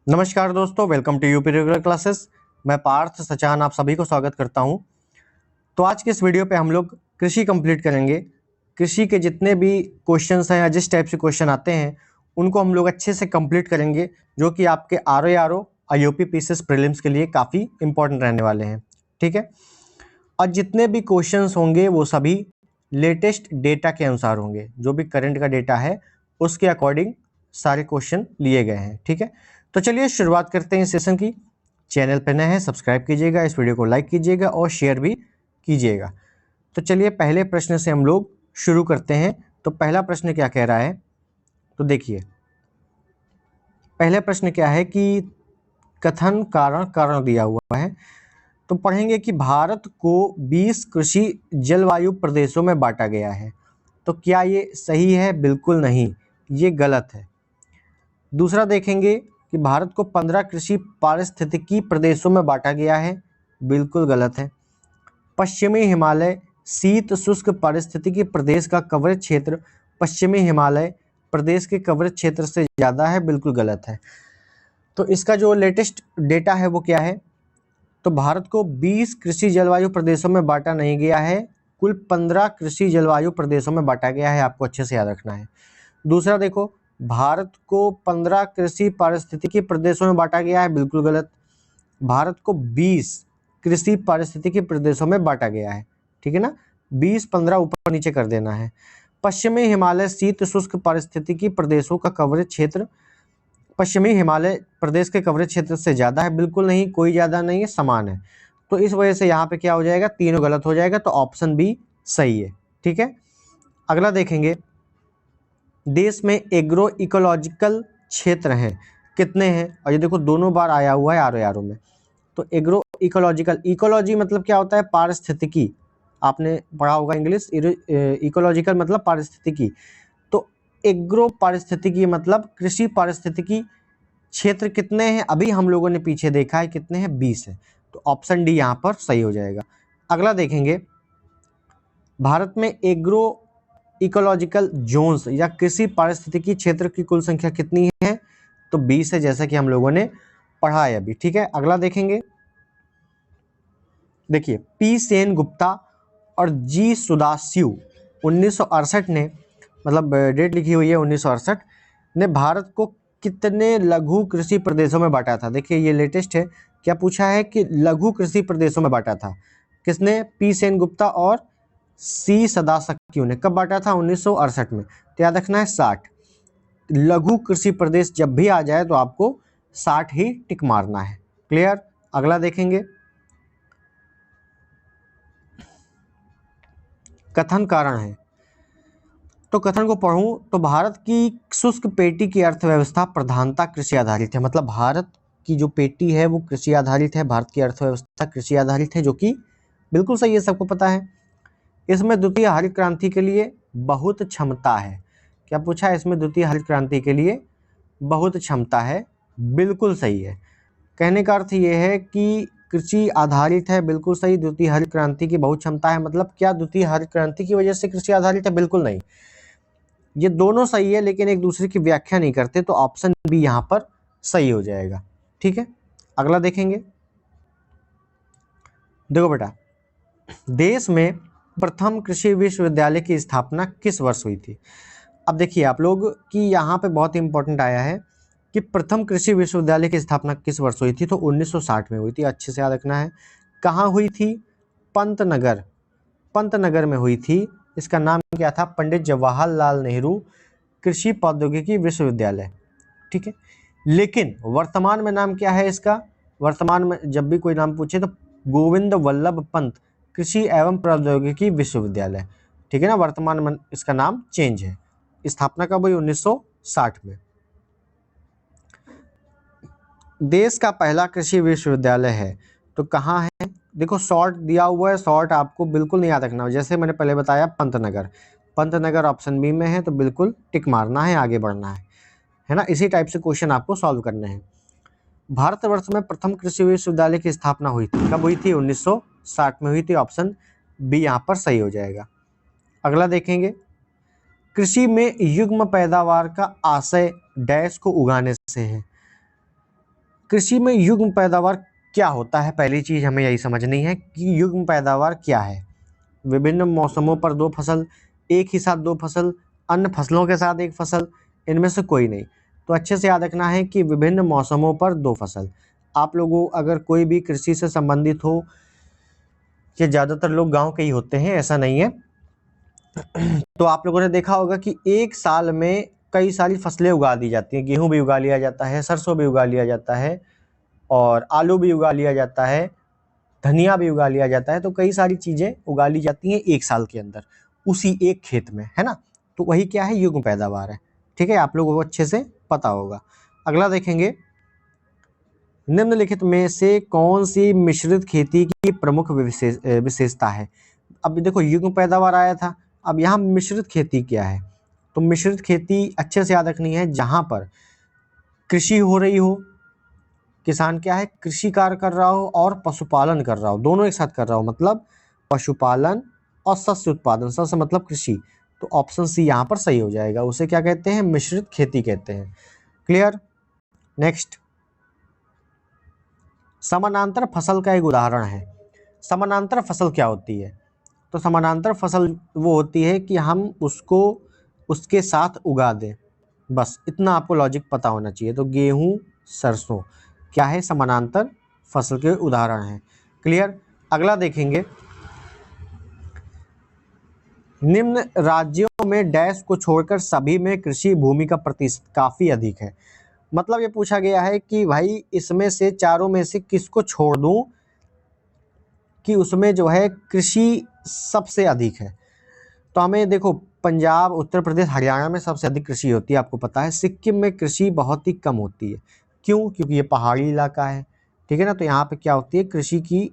नमस्कार दोस्तों, welcome to UP regular classes. मैं पार्थ सचान आप सभी को स्वागत करता हूं। तो आज के इस वीडियो पे हम लोग कृषि कंप्लीट करेंगे। कृषि के जितने भी क्वेश्चंस हैं या जिस टाइप से क्वेश्चन आते हैं उनको हम लोग अच्छे से कंप्लीट करेंगे, जो कि आपके आर और यूपी पीसीएस प्रीलिम्स के लिए काफ़ी इंपॉर्टेंट रहने वाले हैं। ठीक है, और जितने भी क्वेश्चंस होंगे वो सभी लेटेस्ट डेटा के अनुसार होंगे। जो भी करंट का डेटा है उसके अकॉर्डिंग सारे क्वेश्चन लिए गए हैं। ठीक है, तो चलिए शुरुआत करते हैं इस सेशन की। चैनल पर नए हैं सब्सक्राइब कीजिएगा, इस वीडियो को लाइक कीजिएगा और शेयर भी कीजिएगा। तो चलिए पहले प्रश्न से हम लोग शुरू करते हैं। तो पहला प्रश्न क्या कह रहा है, तो देखिए पहला प्रश्न क्या है कि कथन कारण कारण दिया हुआ है। तो पढ़ेंगे कि भारत को 20 कृषि जलवायु प्रदेशों में बांटा गया है। तो क्या ये सही है? बिल्कुल नहीं, ये गलत है। दूसरा देखेंगे कि भारत को 15 कृषि पारिस्थितिकी प्रदेशों में बांटा गया है। बिल्कुल गलत है। पश्चिमी हिमालय शीत शुष्क पारिस्थितिकी प्रदेश का कवरेज क्षेत्र पश्चिमी हिमालय प्रदेश के कवरेज क्षेत्र से ज़्यादा है। बिल्कुल गलत है। तो इसका जो लेटेस्ट डेटा है वो क्या है, तो भारत को 20 कृषि जलवायु प्रदेशों में बांटा नहीं गया है, कुल 15 कृषि जलवायु प्रदेशों में बांटा गया है। आपको अच्छे से याद रखना है। दूसरा देखो, भारत को 15 कृषि पारिस्थितिकी प्रदेशों में बांटा गया है। बिल्कुल गलत। भारत को 20 कृषि पारिस्थितिकी प्रदेशों में बांटा गया है। ठीक है ना, 20-15 ऊपर नीचे कर देना है। पश्चिमी हिमालय शीत शुष्क पारिस्थितिकी प्रदेशों का कवरेज क्षेत्र पश्चिमी हिमालय प्रदेश के कवरेज क्षेत्र से ज़्यादा है। बिल्कुल नहीं, कोई ज़्यादा नहीं है, समान है। तो इस वजह से यहाँ पे क्या हो जाएगा, तीनों गलत हो जाएगा। तो ऑप्शन बी सही है। ठीक है, अगला देखेंगे, देश में एग्रो इकोलॉजिकल क्षेत्र हैं कितने हैं? और ये देखो दोनों बार आया हुआ है आर में। तो एग्रो इकोलॉजिकल, इकोलॉजी मतलब क्या होता है? पारिस्थितिकी। आपने पढ़ा होगा इंग्लिश। इकोलॉजिकल मतलब पारिस्थितिकी। तो एग्रो पारिस्थितिकी मतलब कृषि पारिस्थितिकी क्षेत्र कितने हैं? अभी हम लोगों ने पीछे देखा है कितने हैं, 20 है। तो ऑप्शन डी यहाँ पर सही हो जाएगा। अगला देखेंगे, भारत में एग्रो इकोलॉजिकल जोन्स या कृषि पारिस्थितिकी क्षेत्र की कुल संख्या कितनी है? तो 20 है, जैसा कि हम लोगों ने पढ़ा है अभी। ठीक है, अगला देखेंगे, देखिए पी सेन गुप्ता और जी सुदास्यु 1968 ने, मतलब डेट लिखी हुई है 1968 ने, भारत को कितने लघु कृषि प्रदेशों में बांटा था? देखिए ये लेटेस्ट है। क्या पूछा है कि लघु कृषि प्रदेशों में बांटा था। किसने? पी सेन गुप्ता और सी सदासक्यू ने। कब बांटा था? 1968 में। तो याद रखना है 60। लघु कृषि प्रदेश जब भी आ जाए तो आपको 60 ही टिक मारना है। क्लियर? अगला देखेंगे, कथन कारण है। तो कथन को पढ़ूं तो भारत की शुष्क पेटी की अर्थव्यवस्था प्रधानता कृषि आधारित है। मतलब भारत की जो पेटी है वो कृषि आधारित है। भारत की अर्थव्यवस्था कृषि आधारित है, जो कि बिल्कुल सही है, सबको पता है। इसमें द्वितीय हरित क्रांति के लिए बहुत क्षमता है। क्या पूछा है? इसमें द्वितीय हरित क्रांति के लिए बहुत क्षमता है। बिल्कुल सही है। कहने का अर्थ ये है कि कृषि आधारित है। बिल्कुल सही। द्वितीय हरित क्रांति की बहुत क्षमता है, मतलब क्या द्वितीय हरित क्रांति की वजह से कृषि आधारित है? बिल्कुल नहीं। ये दोनों सही है लेकिन एक दूसरे की व्याख्या नहीं करते। तो ऑप्शन बी यहाँ पर सही हो जाएगा। ठीक है, अगला देखेंगे, देखो बेटा, देश में प्रथम कृषि विश्वविद्यालय की स्थापना किस वर्ष हुई थी? अब देखिए आप लोग कि यहाँ पे बहुत इंपॉर्टेंट आया है कि प्रथम कृषि विश्वविद्यालय की स्थापना किस वर्ष हुई थी। तो 1960 में हुई थी। अच्छे से याद रखना है। कहाँ हुई थी? पंतनगर। पंतनगर में हुई थी। इसका नाम क्या था? पंडित जवाहरलाल नेहरू कृषि प्रौद्योगिकी विश्वविद्यालय। ठीक है, लेकिन वर्तमान में नाम क्या है इसका? वर्तमान में जब भी कोई नाम पूछे तो गोविंद वल्लभ पंत कृषि एवं प्रौद्योगिकी विश्वविद्यालय। ठीक है ना, वर्तमान में इसका नाम चेंज है। स्थापना कब हुई? 1960 में। देश का पहला कृषि विश्वविद्यालय है तो कहाँ है? देखो शॉर्ट दिया हुआ है, शॉर्ट आपको बिल्कुल नहीं याद रखना। जैसे मैंने पहले बताया पंतनगर। पंतनगर ऑप्शन बी में है, तो बिल्कुल टिक मारना है, आगे बढ़ना है ना। इसी टाइप से क्वेश्चन आपको सॉल्व करने हैं। भारतवर्ष में प्रथम कृषि विश्वविद्यालय की स्थापना हुई थी। कब हुई थी? 1960 में हुई थी। ऑप्शन बी यहाँ पर सही हो जाएगा। अगला देखेंगे, कृषि में युग्म पैदावार का आशय डैश को उगाने से है। कृषि में युग्म पैदावार क्या होता है, पहली चीज़ हमें यही समझनी है कि युग्म पैदावार क्या है। विभिन्न मौसमों पर दो फसल, एक ही साथ दो फसल, अन्य फसलों के साथ एक फसल, इनमें से कोई नहीं। तो अच्छे से याद रखना है कि विभिन्न मौसमों पर दो फसल। आप लोगों अगर कोई भी कृषि से संबंधित हो, कि ज़्यादातर लोग गांव के ही होते हैं, ऐसा नहीं है, तो आप लोगों ने देखा होगा कि एक साल में कई सारी फसलें उगा दी जाती हैं। गेहूं भी उगा लिया जाता है, सरसों भी उगा लिया जाता है, और आलू भी उगा लिया जाता है, धनिया भी उगा लिया जाता है। तो कई सारी चीज़ें उगा ली जाती हैं एक साल के अंदर उसी एक खेत में, है ना। तो वही क्या है, युग्म पैदावार है। ठीक है, आप लोगों को अच्छे से पता होगा। अगला देखेंगे, निम्नलिखित में से कौन सी मिश्रित खेती की प्रमुख विशेषता है। अब देखो, युग्म पैदावार आया था, अब यहाँ मिश्रित खेती क्या है। तो मिश्रित खेती अच्छे से याद रखनी है, जहाँ पर कृषि हो रही हो, किसान क्या है, कृषि कार्य कर रहा हो और पशुपालन कर रहा हो, दोनों एक साथ कर रहा हो, मतलब पशुपालन और शस्य उत्पादन। शस्य मतलब कृषि। तो ऑप्शन सी यहाँ पर सही हो जाएगा। उसे क्या कहते हैं, मिश्रित खेती कहते हैं। क्लियर। नेक्स्ट, समानांतर फसल का एक उदाहरण है। समानांतर फसल क्या होती है। तो समानांतर फसल वो होती है कि हम उसको उसके साथ उगा दें, बस इतना आपको लॉजिक पता होना चाहिए। तो गेहूं सरसों क्या है, समानांतर फसल के उदाहरण हैं। क्लियर। अगला देखेंगे, निम्न राज्यों में डैश को छोड़कर सभी में कृषि भूमि का प्रतिशत काफ़ी अधिक है। मतलब ये पूछा गया है कि भाई इसमें से चारों में से किसको छोड़ दूं कि उसमें जो है कृषि सबसे अधिक है। तो हमें देखो, पंजाब, उत्तर प्रदेश, हरियाणा में सबसे अधिक कृषि होती है, आपको पता है। सिक्किम में कृषि बहुत ही कम होती है। क्यों? क्योंकि ये पहाड़ी इलाका है। ठीक है ना। तो यहाँ पे क्या होती है, कृषि की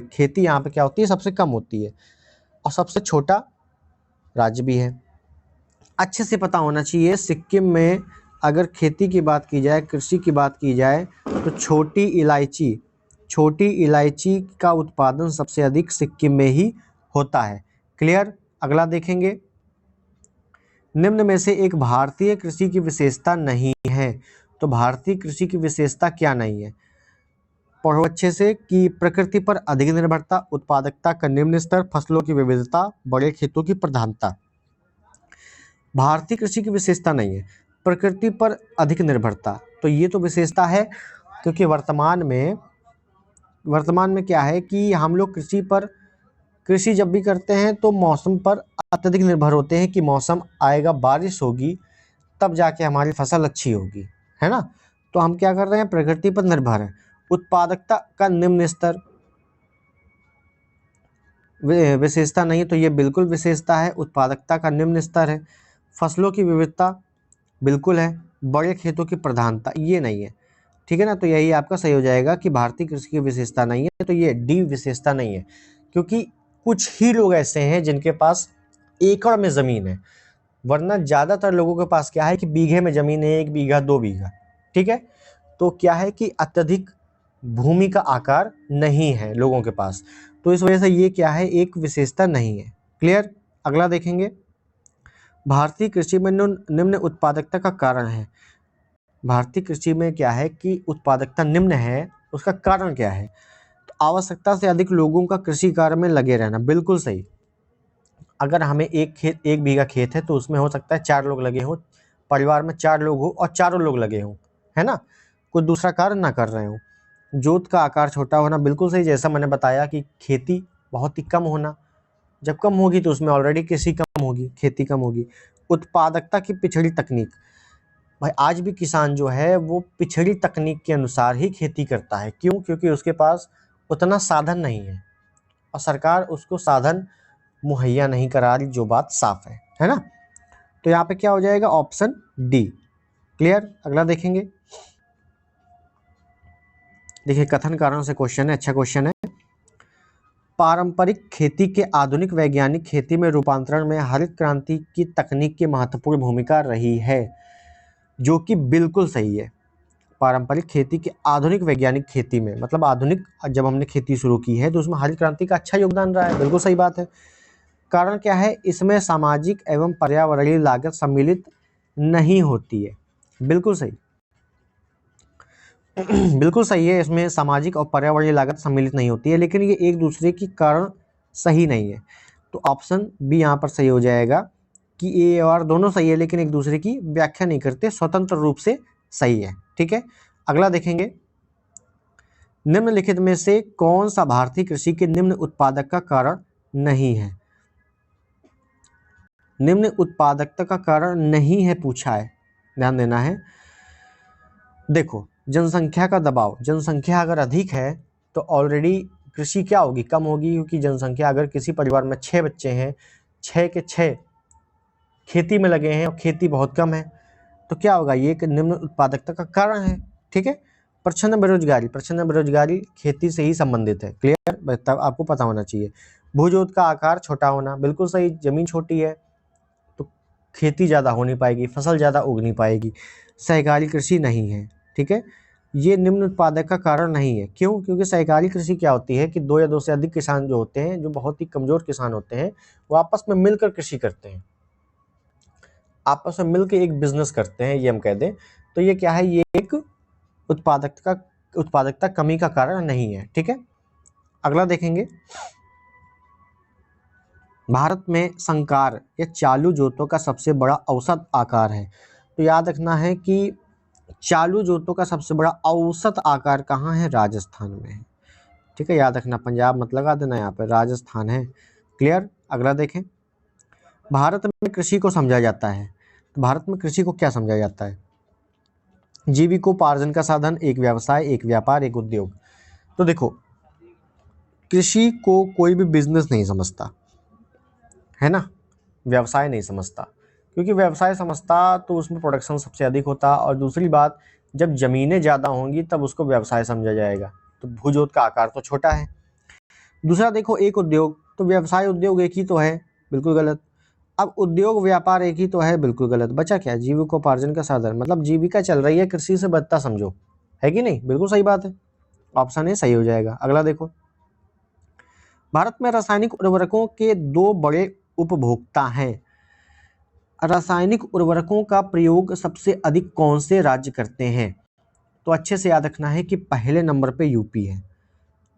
खेती यहाँ पे क्या होती है, सबसे कम होती है, और सबसे छोटा राज्य भी है। अच्छे से पता होना चाहिए, सिक्किम में अगर खेती की बात की जाए, कृषि की बात की जाए, तो छोटी इलायची का उत्पादन सबसे अधिक सिक्किम में ही होता है। क्लियर। अगला देखेंगे, निम्न में से एक भारतीय कृषि की विशेषता नहीं है। तो भारतीय कृषि की विशेषता क्या नहीं है, पढ़ो अच्छे से, कि प्रकृति पर अधिक निर्भरता, उत्पादकता का निम्न स्तर, फसलों की विविधता, बड़े खेतों की प्रधानता। भारतीय कृषि की विशेषता नहीं है, प्रकृति पर अधिक निर्भरता। तो ये तो विशेषता है, क्योंकि वर्तमान में क्या है कि हम लोग कृषि जब भी करते हैं तो मौसम पर अत्यधिक निर्भर होते हैं, कि मौसम आएगा, बारिश होगी, तब जाके हमारी फसल अच्छी होगी, है ना। तो हम क्या कर रहे हैं, प्रकृति पर निर्भर है। उत्पादकता का निम्न स्तर विशेषता नहीं है, तो ये बिल्कुल विशेषता है, उत्पादकता का निम्न स्तर है। फसलों की विविधता बिल्कुल है, बड़े खेतों की प्रधानता ये नहीं है। ठीक है ना। तो यही आपका सही हो जाएगा कि भारतीय कृषि की विशेषता नहीं है, तो ये डी विशेषता नहीं है, क्योंकि कुछ ही लोग ऐसे हैं जिनके पास एकड़ में ज़मीन है, वरना ज़्यादातर लोगों के पास क्या है कि बीघे में ज़मीन है, 1 बीघा 2 बीघा। ठीक है। तो क्या है कि अत्यधिक भूमि का आकार नहीं है लोगों के पास, तो इस वजह से ये क्या है, एक विशेषता नहीं है। क्लियर। अगला देखेंगे, भारतीय कृषि में निम्न उत्पादकता का कारण है। भारतीय कृषि में क्या है कि उत्पादकता निम्न है, उसका कारण क्या है, तो आवश्यकता से अधिक लोगों का कृषि कार्य में लगे रहना। बिल्कुल सही। अगर हमें एक बीघा खेत है तो उसमें हो सकता है 4 लोग लगे हों, परिवार में 4 लोग हो और चारों लोग लगे हों, है ना, कोई दूसरा कार्य ना कर रहे हो। जोत का आकार छोटा होना, बिल्कुल सही। जैसा मैंने बताया कि खेती बहुत ही कम होना, जब कम होगी तो उसमें ऑलरेडी कृषि कम होगी, खेती कम होगी। उत्पादकता की पिछड़ी तकनीक, भाई आज भी किसान जो है वो पिछड़ी तकनीक के अनुसार ही खेती करता है। क्यों? क्योंकि उसके पास उतना साधन नहीं है, और सरकार उसको साधन मुहैया नहीं करा रही, जो बात साफ है ना। तो यहाँ पे क्या हो जाएगा, ऑप्शन डी। क्लियर। अगला देखेंगे, देखिए कथन कारण से क्वेश्चन है, अच्छा क्वेश्चन है। पारंपरिक खेती के आधुनिक वैज्ञानिक खेती में रूपांतरण में हरित क्रांति की तकनीक की महत्वपूर्ण भूमिका रही है, जो कि बिल्कुल सही है। पारंपरिक खेती के आधुनिक वैज्ञानिक खेती में, मतलब आधुनिक जब हमने खेती शुरू की है तो उसमें हरित क्रांति का अच्छा योगदान रहा है, बिल्कुल सही बात है। कारण क्या है, इसमें सामाजिक एवं पर्यावरणीय लागत सम्मिलित नहीं होती है, बिल्कुल सही। बिल्कुल सही है, इसमें सामाजिक और पर्यावरणीय लागत सम्मिलित नहीं होती है, लेकिन ये एक दूसरे के कारण सही नहीं है। तो ऑप्शन बी यहाँ पर सही हो जाएगा कि ए और दोनों सही है, लेकिन एक दूसरे की व्याख्या नहीं करते, स्वतंत्र रूप से सही है। ठीक है, अगला देखेंगे, निम्नलिखित में से कौन सा भारतीय कृषि के निम्न उत्पादक का कारण नहीं है? निम्न उत्पादकता का कारण नहीं है पूछा है, ध्यान देना है। देखो, जनसंख्या का दबाव, जनसंख्या अगर अधिक है तो ऑलरेडी कृषि क्या होगी, कम होगी, क्योंकि जनसंख्या अगर किसी परिवार में 6 बच्चे हैं, 6 के 6 खेती में लगे हैं और खेती बहुत कम है, तो क्या होगा, ये एक निम्न उत्पादकता का कारण है। ठीक है, प्रच्छन्न बेरोजगारी, प्रच्छन्न बेरोजगारी खेती से ही संबंधित है। क्लियर, तब आपको पता होना चाहिए। भूजोत का आकार छोटा होना, बिल्कुल सही, जमीन छोटी है तो खेती ज़्यादा हो नहीं पाएगी, फसल ज़्यादा उग नहीं पाएगी। सहकारी कृषि नहीं है। ठीक है, ये निम्न उत्पादक का कारण नहीं है। क्यों? क्योंकि सहकारी कृषि क्या होती है कि 2 या 2 से अधिक किसान जो होते हैं, जो बहुत ही कमजोर किसान होते हैं, वो आपस में मिलकर कृषि करते हैं, आपस में मिलकर एक बिजनेस करते हैं, ये हम कह दें। तो ये क्या है, ये एक उत्पादकता कमी का कारण नहीं है। ठीक है, अगला देखेंगे, भारत में संकार या चालू जोतों का सबसे बड़ा औसत आकार है। तो याद रखना है कि चालू जोतों का सबसे बड़ा औसत आकार कहाँ है, राजस्थान में है। ठीक है, याद रखना, पंजाब मत लगा देना, यहाँ पर राजस्थान है। क्लियर, अगला देखें, भारत में कृषि को समझा जाता है, तो भारत में कृषि को क्या समझा जाता है? जीविकोपार्जन का साधन, एक व्यवसाय, एक व्यापार, एक उद्योग। तो देखो, कृषि को कोई भी बिजनेस नहीं समझता है ना, व्यवसाय नहीं समझता, क्योंकि व्यवसाय समझता तो उसमें प्रोडक्शन सबसे अधिक होता, और दूसरी बात, जब जमीनें ज़्यादा होंगी तब उसको व्यवसाय समझा जाएगा। तो भूजोत का आकार तो छोटा है। दूसरा देखो, एक उद्योग, तो व्यवसाय उद्योग एक ही तो है, बिल्कुल गलत। अब उद्योग व्यापार एक ही तो है, बिल्कुल गलत। बचा क्या, जीविकोपार्जन का साधन, मतलब जीविका चल रही है कृषि से, बदता समझो, है कि नहीं, बिल्कुल सही बात है, ऑप्शन ए सही हो जाएगा। अगला देखो, भारत में रासायनिक उर्वरकों के 2 बड़े उपभोक्ता हैं। रासायनिक उर्वरकों का प्रयोग सबसे अधिक कौन से राज्य करते हैं? तो अच्छे से याद रखना है कि पहले नंबर पे यूपी है,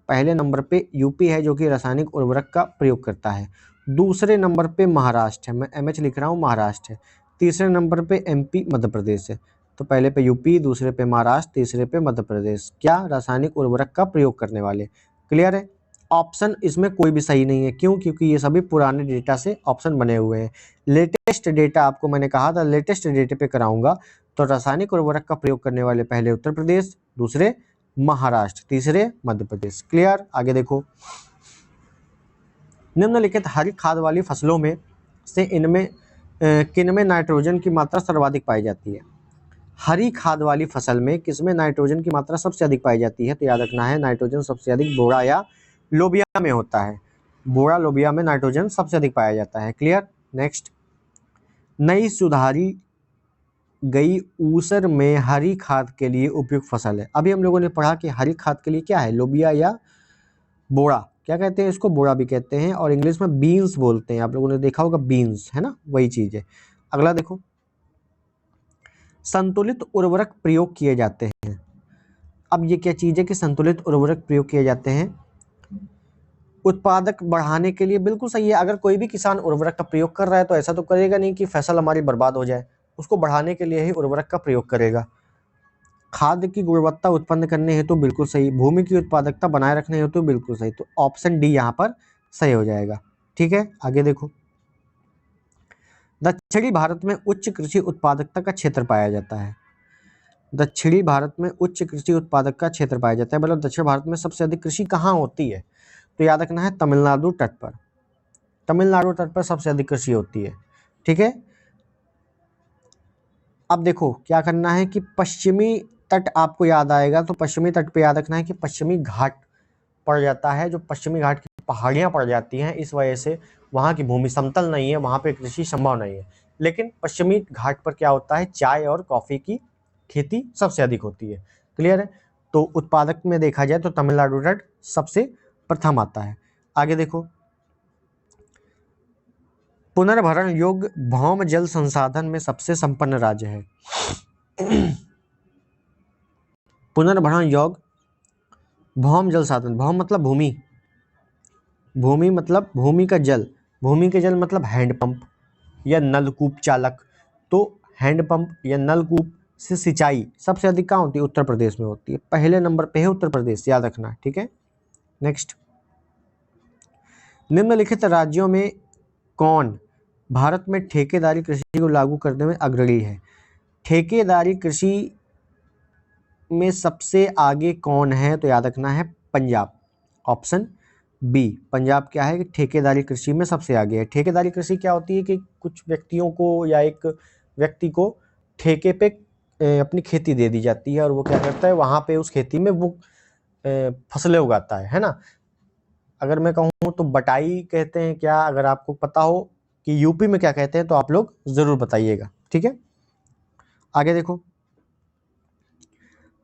पहले नंबर पे यूपी है जो कि रासायनिक उर्वरक का प्रयोग करता है। दूसरे नंबर पे महाराष्ट्र है, मैं एमएच लिख रहा हूँ, महाराष्ट्र है। तीसरे नंबर पे एमपी मध्य प्रदेश है। तो पहले पे यूपी, दूसरे पे महाराष्ट्र, तीसरे पे मध्य प्रदेश, क्या रासायनिक उर्वरक का प्रयोग करने वाले। क्लियर है, ऑप्शन इसमें कोई भी सही नहीं है। क्यों? क्योंकि ये सभी पुराने डेटा से ऑप्शन बने हुए हैं। लेटेस्ट डेटा आपको मैंने कहा था, लेटेस्ट डेटा पे कराऊंगा। तो रासायनिक उर्वरक का प्रयोग करने वाले पहले उत्तर प्रदेश, दूसरे महाराष्ट्र, तीसरे मध्य प्रदेश। क्लियर, आगे देखो, निम्नलिखित हरी खाद वाली फसलों में से इनमें किनमें नाइट्रोजन की मात्रा सर्वाधिक पाई जाती है? हरी खाद वाली फसल में किसमें नाइट्रोजन की मात्रा सबसे अधिक पाई जाती है? तो याद रखना है, नाइट्रोजन सबसे अधिक बोड़ा या लोबिया में होता है। बोड़ा लोबिया में नाइट्रोजन सबसे अधिक पाया जाता है। क्लियर, नेक्स्ट, नई सुधारी गई ऊसर में हरी खाद के लिए उपयुक्त फसल है। अभी हम लोगों ने पढ़ा कि हरी खाद के लिए क्या है, लोबिया या बोड़ा, क्या कहते हैं इसको, बोड़ा भी कहते हैं, और इंग्लिश में बीन्स बोलते हैं, आप लोगों ने देखा होगा बीन्स, है ना, वही चीज है। अगला देखो, संतुलित उर्वरक प्रयोग किए जाते हैं। अब ये क्या चीज है कि संतुलित उर्वरक प्रयोग किए जाते हैं? उत्पादक बढ़ाने के लिए, बिल्कुल सही है। अगर कोई भी किसान उर्वरक का प्रयोग कर रहा है तो ऐसा तो करेगा नहीं कि फसल हमारी बर्बाद हो जाए, उसको बढ़ाने के लिए ही उर्वरक का प्रयोग करेगा। खाद्य की गुणवत्ता उत्पन्न करने हेतु बिल्कुल सही, भूमि की उत्पादकता बनाए रखने हेतु बिल्कुल सही। तो ऑप्शन डी यहाँ पर सही हो जाएगा। ठीक है, आगे देखो, दक्षिणी भारत में उच्च कृषि उत्पादकता का क्षेत्र पाया जाता है। दक्षिणी भारत में उच्च कृषि उत्पादक का क्षेत्र पाया जाता है, मतलब दक्षिण भारत में सबसे अधिक कृषि कहाँ होती है? तो याद रखना है, तमिलनाडु तट पर, तमिलनाडु तट पर सबसे अधिक कृषि होती है। ठीक है, अब देखो क्या करना है कि पश्चिमी तट आपको याद आएगा, तो पश्चिमी तट पे याद रखना है कि पश्चिमी घाट पड़ जाता है, जो पश्चिमी घाट की पहाड़ियाँ पड़ जाती हैं, इस वजह से वहाँ की भूमि समतल नहीं है, वहाँ पे कृषि संभव नहीं है। लेकिन पश्चिमी घाट पर क्या होता है, चाय और कॉफ़ी की खेती सबसे अधिक होती है। क्लियर है, तो उत्पादक में देखा जाए तो तमिलनाडु तट सबसे प्रथम आता है। आगे देखो, पुनर्भरण योग्य भौम जल संसाधन में सबसे संपन्न राज्य है। पुनर्भरण योग्य भौम जल साधन, भौम मतलब भूमि, भूमि मतलब भूमि का जल, भूमि के जल मतलब हैंडपंप या नलकूप चालक। तो हैंडपंप या नलकूप से सिंचाई सबसे अधिक कहाँ होती है? उत्तर प्रदेश में होती है। पहले नंबर पे है उत्तर प्रदेश, याद रखना, ठीक है। नेक्स्ट, निम्नलिखित राज्यों में कौन भारत में ठेकेदारी कृषि को लागू करने में अग्रणी है? ठेकेदारी कृषि में सबसे आगे कौन है? तो याद रखना है पंजाब, ऑप्शन बी। पंजाब क्या है कि ठेकेदारी कृषि में सबसे आगे है। ठेकेदारी कृषि क्या होती है कि कुछ व्यक्तियों को या एक व्यक्ति को ठेके पे अपनी खेती दे दी जाती है और वो क्या करता है, वहाँ पे उस खेती में वो फसलें उगाता है ना। अगर मैं कहूँ तो बटाई कहते हैं क्या? अगर आपको पता हो कि यूपी में क्या कहते हैं तो आप लोग जरूर बताइएगा, ठीक है। आगे देखो,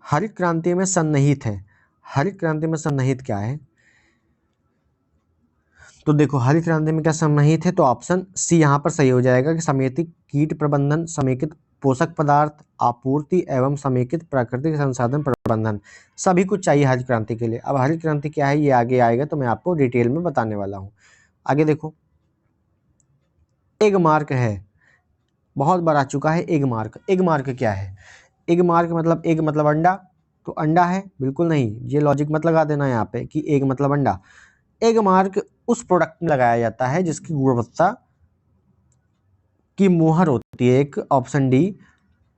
हरित क्रांति में सन्निहित है। हरित क्रांति में सन्निहित क्या है? तो देखो, हरित क्रांति में क्या सन्निहित है? तो ऑप्शन सी यहाँ पर सही हो जाएगा कि समेकित कीट प्रबंधन, समेकित पोषक पदार्थ आपूर्ति एवं समेकित प्राकृतिक संसाधन प्रबंधन, सभी कुछ चाहिए हरित क्रांति के लिए। अब हरित क्रांति क्या है ये आगे आएगा तो मैं आपको डिटेल में बताने वाला हूँ। आगे देखो, एग मार्क है, बहुत बार आ चुका है एग मार्क। एग मार्क क्या है? एग मार्क मतलब एग मतलब अंडा, तो अंडा है? बिल्कुल नहीं, ये लॉजिक मत लगा देना यहाँ पे कि एग मतलब अंडा। एग मार्क उस प्रोडक्ट में लगाया जाता है जिसकी गुणवत्ता की मुहर होती है, एक ऑप्शन डी,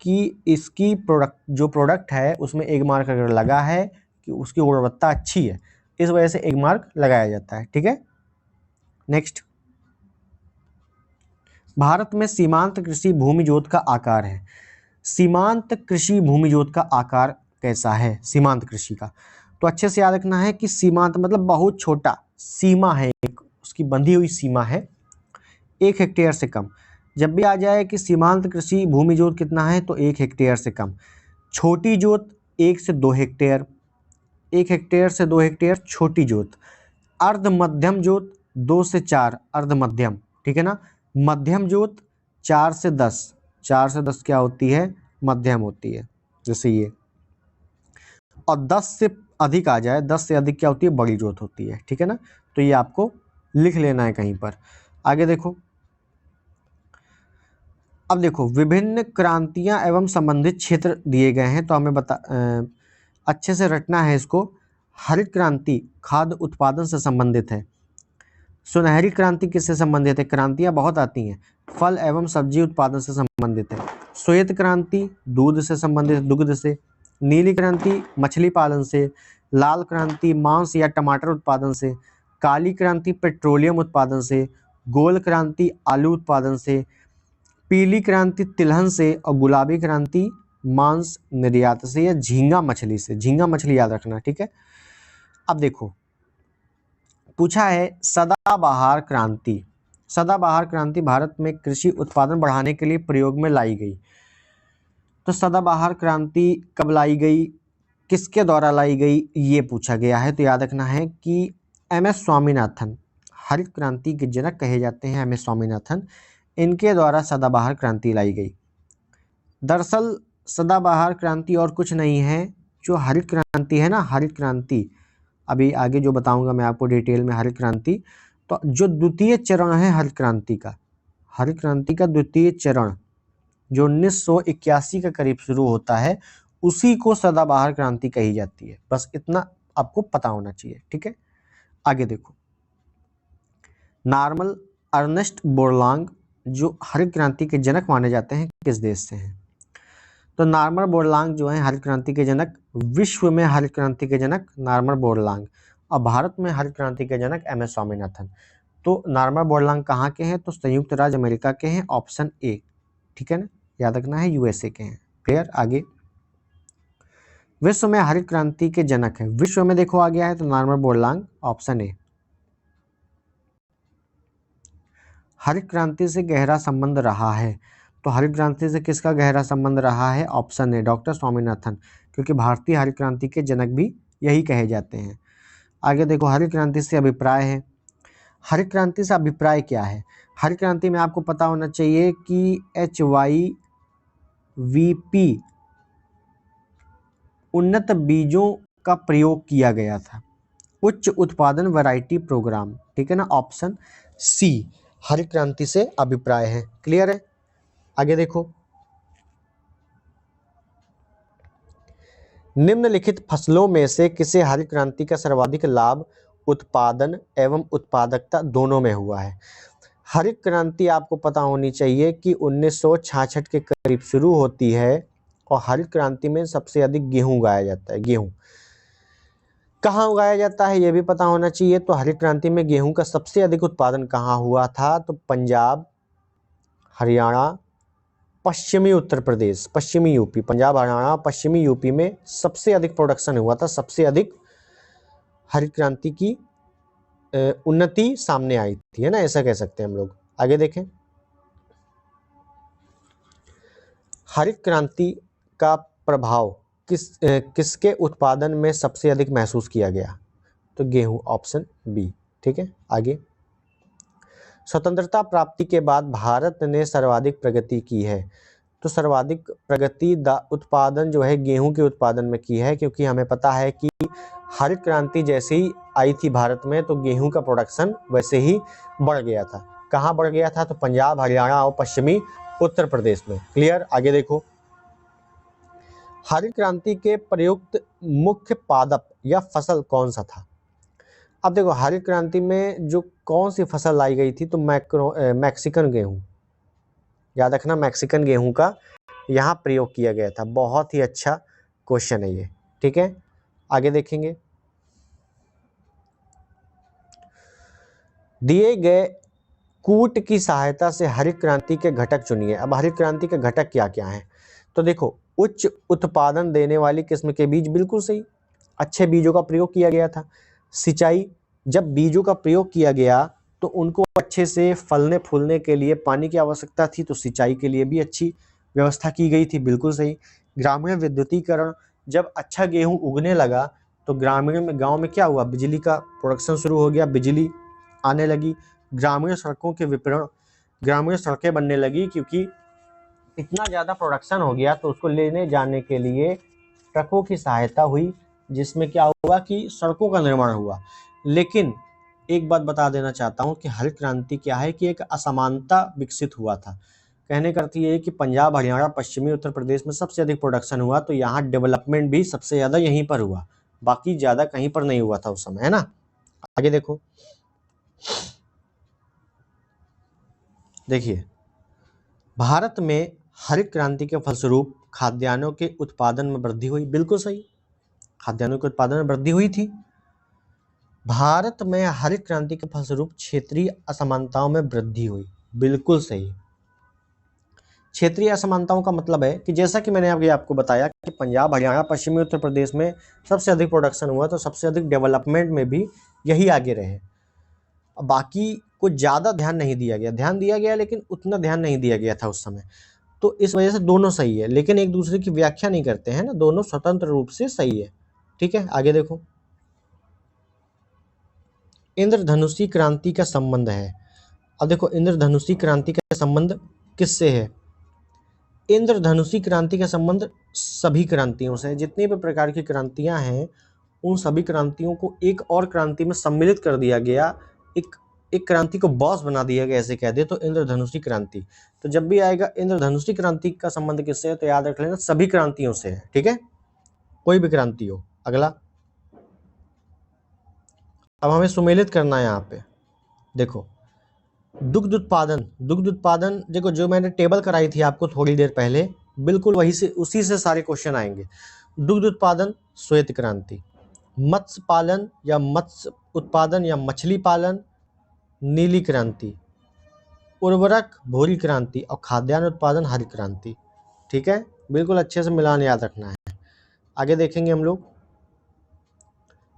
कि इसकी जो प्रोडक्ट है उसमें एग मार्क अगर लगा है कि उसकी गुणवत्ता अच्छी है, इस वजह से एग मार्क लगाया जाता है, ठीक है। नेक्स्ट, भारत में सीमांत कृषि भूमि जोत का आकार है। सीमांत कृषि भूमि जोत का आकार कैसा है सीमांत कृषि का? तो अच्छे से याद रखना है कि सीमांत मतलब बहुत छोटा, सीमा है एक, उसकी बंधी हुई सीमा है 1 हेक्टेयर से कम। जब भी आ जाए कि सीमांत कृषि भूमि जोत कितना है तो 1 हेक्टेयर से कम। छोटी जोत 1 से 2 हेक्टेयर, 1 हेक्टेयर से 2 हेक्टेयर छोटी जोत। अर्ध मध्यम जोत 2 से 4 अर्ध मध्यम, ठीक है ना। मध्यम जोत 4 से 10, 4 से 10 क्या होती है? मध्यम होती है, जैसे ये। और 10 से अधिक आ जाए, 10 से अधिक क्या होती है? बड़ी जोत होती है, ठीक है ना। तो ये आपको लिख लेना है कहीं पर। आगे देखो, अब देखो विभिन्न क्रांतियां एवं संबंधित क्षेत्र दिए गए हैं तो हमें अच्छे से रटना है इसको। हरित क्रांति खाद्य उत्पादन से संबंधित है। सुनहरी क्रांति किससे संबंधित है? क्रांतियां बहुत आती हैं, फल एवं सब्जी उत्पादन से संबंधित है। श्वेत क्रांति दूध से संबंधित, दुग्ध से। नीली क्रांति मछली पालन से। लाल क्रांति मांस या टमाटर उत्पादन से। काली क्रांति पेट्रोलियम उत्पादन से। गोल क्रांति आलू उत्पादन से। पीली क्रांति तिलहन से। और गुलाबी क्रांति मांस निर्यात से या झींगा मछली से। झींगा मछली याद रखना, ठीक है। अब देखो, पूछा है सदाबहार क्रांति। सदाबहार क्रांति भारत में कृषि उत्पादन बढ़ाने के लिए प्रयोग में लाई गई। तो सदाबहार क्रांति कब लाई गई, किसके द्वारा लाई गई, ये पूछा गया है। तो याद रखना है कि एम.एस. स्वामीनाथन, हरित क्रांति के जनक कहे जाते हैं एम.एस. स्वामीनाथन, इनके द्वारा सदाबहार क्रांति लाई गई। दरअसल सदाबहार क्रांति और कुछ नहीं है, जो हरित क्रांति है ना, हरित क्रांति, अभी आगे जो बताऊंगा मैं आपको डिटेल में हरित क्रांति, तो जो द्वितीय चरण है हरित क्रांति का द्वितीय चरण जो 1981 के करीब शुरू होता है, उसी को सदाबहार क्रांति कही जाती है। बस इतना आपको पता होना चाहिए, ठीक है। आगे देखो, नॉर्मन अर्नेस्ट बोरलांग जो हरित क्रांति के जनक माने जाते हैं, किस देश से हैं? तो नॉर्मन बोरलांग जो है हरित क्रांति के जनक, विश्व में हरित क्रांति के जनक नॉर्मन बोरलांग, और भारत में हरित क्रांति के जनक एम.एस. स्वामीनाथन। तो नॉर्मन बोरलांग कहाँ के हैं? तो संयुक्त राज्य अमेरिका के हैं, ऑप्शन ए, ठीक है ना, याद रखना है यूएसए के हैं। क्लियर। आगे, विश्व में हरित क्रांति के जनक है, विश्व में देखो आ गया है तो नॉर्मन बोरलांग, ऑप्शन ए। हरित क्रांति से गहरा संबंध रहा है, तो हरित क्रांति से किसका गहरा संबंध रहा है? ऑप्शन ए, डॉक्टर स्वामीनाथन, क्योंकि भारतीय हरित क्रांति के जनक भी यही कहे जाते हैं। आगे देखो, हरित क्रांति से अभिप्राय है। हरित क्रांति से अभिप्राय क्या है? हरित क्रांति में आपको पता होना चाहिए कि HYVP उन्नत बीजों का प्रयोग किया गया था। उच्च उत्पादन वैरायटी प्रोग्राम, ठीक है ना, ऑप्शन सी हरित क्रांति से अभिप्राय है। क्लियर है? आगे देखो, निम्नलिखित फसलों में से किसे हरित क्रांति का सर्वाधिक लाभ उत्पादन एवं उत्पादकता दोनों में हुआ है? हरित क्रांति आपको पता होनी चाहिए कि 1966 के करीब शुरू होती है और हरित क्रांति में सबसे अधिक गेहूं उगाया जाता है। गेहूं कहाँ उगाया जाता है ये भी पता होना चाहिए। तो हरित क्रांति में गेहूं का सबसे अधिक उत्पादन कहाँ हुआ था? तो पंजाब, हरियाणा, पश्चिमी उत्तर प्रदेश, पश्चिमी यूपी, पंजाब, हरियाणा, पश्चिमी यूपी में सबसे अधिक प्रोडक्शन हुआ था, सबसे अधिक हरित क्रांति की उन्नति सामने आई थी, है ना, ऐसा कह सकते हैं हम लोग। आगे देखें, हरित क्रांति का प्रभाव किसके उत्पादन में सबसे अधिक महसूस किया गया? तो गेहूं, ऑप्शन बी। ठीक है, आगे, स्वतंत्रता प्राप्ति के बाद भारत ने सर्वाधिक प्रगति की है। तो सर्वाधिक प्रगति उत्पादन जो है गेहूं के उत्पादन में की है, क्योंकि हमें पता है कि हरित क्रांति जैसे ही आई थी भारत में तो गेहूं का प्रोडक्शन वैसे ही बढ़ गया था। कहाँ बढ़ गया था? तो पंजाब, हरियाणा और पश्चिमी उत्तर प्रदेश में। क्लियर? आगे देखो, हरित क्रांति के प्रयुक्त मुख्य पादप या फसल कौन सा था? अब देखो, हरित क्रांति में जो कौन सी फसल लाई गई थी? तो मैक्सिकन गेहूं, याद रखना, मैक्सिकन गेहूं का यहाँ प्रयोग किया गया था। बहुत ही अच्छा क्वेश्चन है ये। ठीक है, आगे देखेंगे, दिए गए कूट की सहायता से हरित क्रांति के घटक चुनिए। अब हरित क्रांति के घटक क्या क्या हैं? तो देखो, उच्च उत्पादन देने वाली किस्म के बीज, बिल्कुल सही, अच्छे बीजों का प्रयोग किया गया था। सिंचाई, जब बीजों का प्रयोग किया गया तो उनको अच्छे से फलने फूलने के लिए पानी की आवश्यकता थी, तो सिंचाई के लिए भी अच्छी व्यवस्था की गई थी, बिल्कुल सही। ग्रामीण विद्युतीकरण, जब अच्छा गेहूं उगने लगा तो ग्रामीण में, गांव में क्या हुआ? बिजली का प्रोडक्शन शुरू हो गया, बिजली आने लगी। ग्रामीण सड़कों के वितरण, ग्रामीण सड़कें बनने लगी, क्योंकि इतना ज़्यादा प्रोडक्शन हो गया तो उसको लेने जाने के लिए ट्रकों की सहायता हुई, जिसमें क्या हुआ कि सड़कों का निर्माण हुआ। लेकिन एक बात बता देना चाहता हूँ कि हरित क्रांति क्या है कि एक असमानता विकसित हुआ था। कहने का अर्थ ये है कि पंजाब, हरियाणा, पश्चिमी उत्तर प्रदेश में सबसे अधिक प्रोडक्शन हुआ, तो यहाँ डेवलपमेंट भी सबसे ज़्यादा यहीं पर हुआ, बाकी ज़्यादा कहीं पर नहीं हुआ था उस समय, है ना। आगे देखो, देखिए, भारत में हरित क्रांति के फलस्वरूप खाद्यान्नों के उत्पादन में वृद्धि हुई, बिल्कुल सही, खाद्यान्नों के उत्पादन में वृद्धि हुई थी। भारत में हरित क्रांति के फलस्वरूप क्षेत्रीय असमानताओं में वृद्धि हुई, बिल्कुल सही। क्षेत्रीय असमानताओं का मतलब है कि जैसा कि मैंने अभी आपको बताया कि पंजाब, हरियाणा, पश्चिमी उत्तर प्रदेश में सबसे अधिक प्रोडक्शन हुआ, तो सबसे अधिक डेवलपमेंट में भी यही आगे रहे। बाकी को ज़्यादा ध्यान नहीं दिया गया, ध्यान दिया गया लेकिन उतना ध्यान नहीं दिया गया था उस समय, तो इस वजह से दोनों सही है, लेकिन एक दूसरे की व्याख्या नहीं करते हैं ना, दोनों स्वतंत्र रूप से सही है। ठीक है, आगे देखो, इंद्रधनुषी क्रांति का संबंध है। अब देखो, इंद्रधनुषी क्रांति का संबंध किससे है? इंद्रधनुषी क्रांति का संबंध सभी क्रांतियों से है। जितनी भी प्रकार की क्रांतियां हैं उन सभी क्रांतियों को एक और क्रांति में सम्मिलित कर दिया गया, एक क्रांति को बॉस बना दिया गया, ऐसे कह दे तो इंद्रधनुषी क्रांति। तो जब भी आएगा इंद्रधनुषी क्रांति का संबंध किससे है, तो याद रख लेना सभी क्रांतियों से है। ठीक है, कोई भी क्रांति हो। अगला, अब हमें सुमेलित करना है यहाँ पे। देखो, दुग्ध उत्पादन देखो, जो मैंने टेबल कराई थी आपको थोड़ी देर पहले, बिल्कुल वही से, उसी से सारे क्वेश्चन आएंगे। दुग्ध उत्पादन श्वेत क्रांति, मत्स्य पालन या मत्स्य उत्पादन या मछली पालन नीली क्रांति, उर्वरक भूरी क्रांति और खाद्यान्न उत्पादन हरी क्रांति। ठीक है, बिल्कुल अच्छे से मिलान याद रखना है। आगे देखेंगे हम लोग,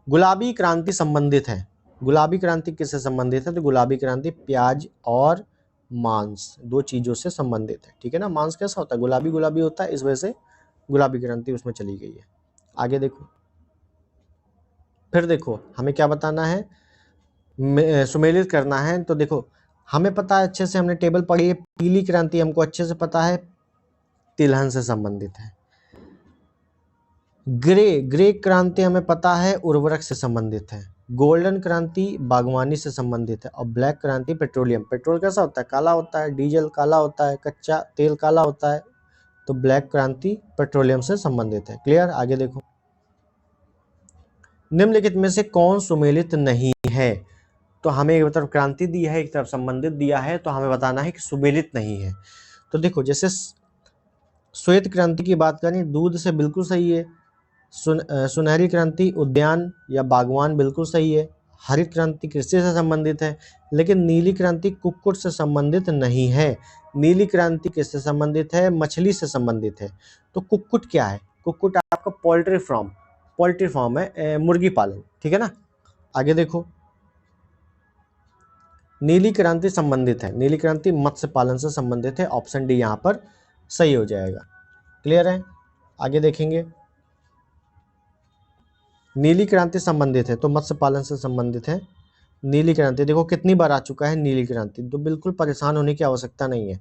गुलाबी क्रांति संबंधित है। गुलाबी क्रांति किससे संबंधित है? तो गुलाबी क्रांति प्याज और मांस, दो चीजों से संबंधित है। ठीक है ना, मांस कैसा होता है? गुलाबी गुलाबी होता है, इस वजह से गुलाबी क्रांति उसमें चली गई है। आगे देखो, फिर देखो हमें क्या बताना है, सुमेलित करना है। तो देखो, हमें पता है अच्छे से, हमने टेबल पढ़ी है, पीली क्रांति हमको अच्छे से पता है तिलहन से संबंधित है। ग्रे क्रांति हमें पता है उर्वरक से संबंधित है, गोल्डन क्रांति बागवानी से संबंधित है, और ब्लैक क्रांति पेट्रोलियम। पेट्रोल कैसा होता है? काला होता है, डीजल काला होता है, कच्चा तेल काला होता है, तो ब्लैक क्रांति पेट्रोलियम से संबंधित है। क्लियर? आगे देखो, निम्नलिखित में से कौन सुमेलित नहीं है? तो हमें एक तरफ क्रांति दी है, एक तरफ संबंधित दिया है, तो हमें बताना है कि सुमेलित नहीं है। तो देखो, जैसे श्वेत क्रांति की बात करें, दूध से बिल्कुल सही है। सुनहरी क्रांति उद्यान या बागवान, बिल्कुल सही है। हरित क्रांति कृषि से संबंधित है, लेकिन नीली क्रांति कुक्कुट से संबंधित नहीं है। नीली क्रांति किससे संबंधित है? मछली से संबंधित है। तो कुक्कुट क्या है? कुक्कुट आपका पोल्ट्री फार्म है, मुर्गी पालन, ठीक है ना। आगे देखो, नीली क्रांति संबंधित है, नीली क्रांति मत्स्य पालन से संबंधित है। ऑप्शन डी यहाँ पर सही हो जाएगा। क्लियर है? आगे देखेंगे, नीली क्रांति संबंधित है तो मत्स्य पालन से संबंधित है। नीली क्रांति देखो कितनी बार आ चुका है नीली क्रांति, तो बिल्कुल परेशान होने की आवश्यकता नहीं है।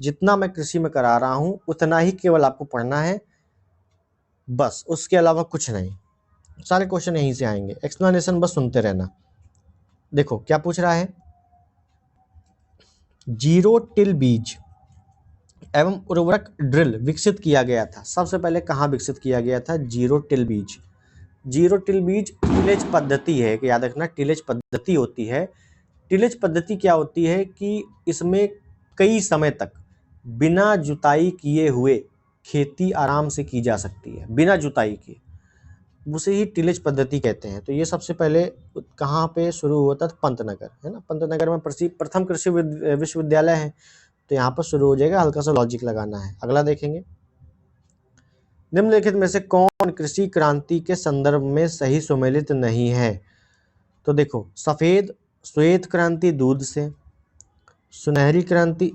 जितना मैं कृषि में करा रहा हूं उतना ही केवल आपको पढ़ना है, बस, उसके अलावा कुछ नहीं। सारे क्वेश्चन यहीं से आएंगे, एक्सप्लेनेशन बस सुनते रहना। देखो क्या पूछ रहा है, जीरो टिल बीज एवं उर्वरक ड्रिल विकसित किया गया था। सबसे पहले कहाँ विकसित किया गया था? जीरो टिल बीज। जीरो टिल बीज टिलेज पद्धति है, कि याद रखना टिलेज पद्धति होती है। टिलेज पद्धति क्या होती है कि इसमें कई समय तक बिना जुताई किए हुए खेती आराम से की जा सकती है, बिना जुताई किए, उसे ही टिलेज पद्धति कहते हैं। तो ये सबसे पहले कहाँ पे शुरू हुआ था? पंतनगर, है ना। पंतनगर में प्रथम कृषि विश्वविद्यालय है, तो यहाँ पर शुरू हो जाएगा। हल्का सा लॉजिक लगाना है। अगला देखेंगे, निम्नलिखित में से कौन कृषि क्रांति के संदर्भ में सही सुमेलित नहीं है? तो देखो, श्वेत क्रांति दूध से, सुनहरी क्रांति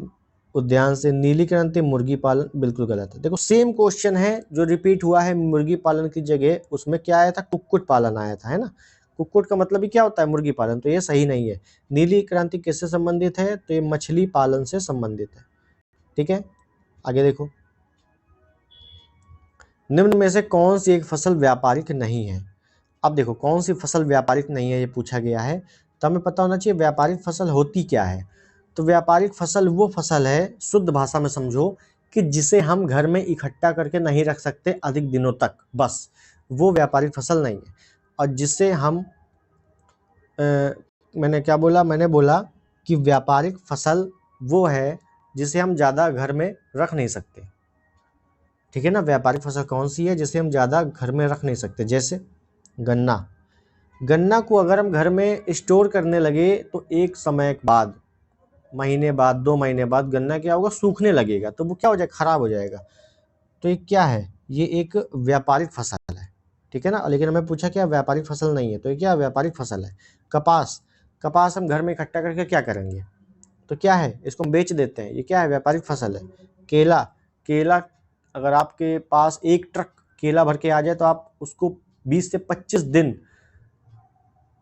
उद्यान से, नीली क्रांति मुर्गी पालन, बिल्कुल गलत है। देखो सेम क्वेश्चन है जो रिपीट हुआ है, मुर्गी पालन की जगह उसमें क्या आया था? कुक्कुट पालन आया था, है ना। कुक्कुट का मतलब ही क्या होता है? मुर्गी पालन, तो ये सही नहीं है। नीली क्रांति किससे संबंधित है? तो ये मछली पालन से संबंधित है, ठीक है। आगे देखो, निम्न में से कौन सी एक फसल व्यापारिक नहीं है? अब देखो कौन सी फसल व्यापारिक नहीं है ये पूछा गया है, तो हमें पता होना चाहिए व्यापारिक फसल होती क्या है। तो व्यापारिक फसल वो फसल है, शुद्ध भाषा में समझो, कि जिसे हम घर में इकट्ठा करके नहीं रख सकते अधिक दिनों तक, बस वो व्यापारिक फसल नहीं है। और जिसे हम मैंने बोला कि व्यापारिक फसल वो है जिसे हम ज़्यादा घर में रख नहीं सकते, ठीक है ना। व्यापारिक फसल कौन सी है? जिसे हम ज़्यादा घर में रख नहीं सकते, जैसे गन्ना को अगर हम घर में स्टोर करने लगे तो एक समय बाद, महीने बाद, 2 महीने बाद गन्ना क्या होगा? सूखने लगेगा, तो वो क्या हो जाएगा? खराब हो जाएगा। तो ये क्या है? ये एक व्यापारिक फसल है, ठीक है ना। लेकिन हमें पूछा क्या? व्यापारिक फसल नहीं है, तो ये क्या व्यापारिक फसल है? कपास हम घर में इकट्ठा करके क्या करेंगे? तो क्या है? इसको हम बेच देते हैं, ये क्या है? व्यापारिक फसल है। केला अगर आपके पास एक ट्रक केला भर के आ जाए तो आप उसको 20 से 25 दिन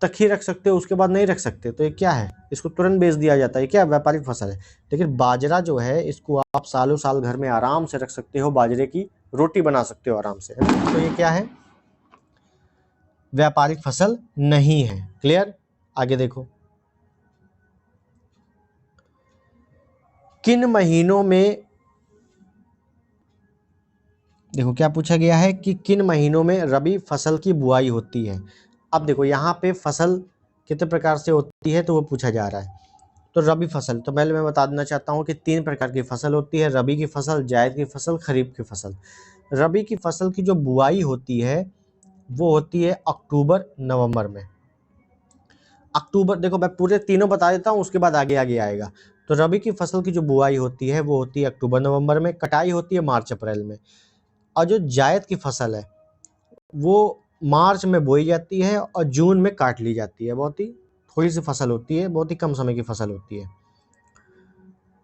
तक ही रख सकते हो, उसके बाद नहीं रख सकते। तो ये क्या है? इसको तुरंत बेच दिया जाता है, क्या? व्यापारिक फसल है। लेकिन बाजरा जो है इसको आप सालों साल घर में आराम से रख सकते हो, बाजरे की रोटी बना सकते हो आराम से, है ना? तो ये क्या है? व्यापारिक फसल नहीं है। क्लियर? आगे देखो, किन महीनों में, देखो क्या पूछा गया है कि किन महीनों में रबी फसल की बुआई होती है। अब देखो यहाँ पे फसल कितने प्रकार से होती है तो वो पूछा जा रहा है। तो रबी फसल, तो पहले मैं बता देना चाहता हूँ कि 3 प्रकार की फसल होती है, रबी की फसल, जायद की फसल, खरीफ की फसल। रबी की फसल की जो बुआई होती है वो होती है अक्टूबर नवंबर में। अक्टूबर, देखो मैं पूरे तीनों बता देता हूँ, उसके बाद आगे आगे आएगा। तो रबी की फसल की जो बुआई होती है वो होती है अक्टूबर नवंबर में, कटाई होती है मार्च अप्रैल में। और जो जायद की फसल है वो मार्च में बोई जाती है और जून में काट ली जाती है। बहुत ही थोड़ी सी फसल होती है, बहुत ही कम समय की फसल होती है।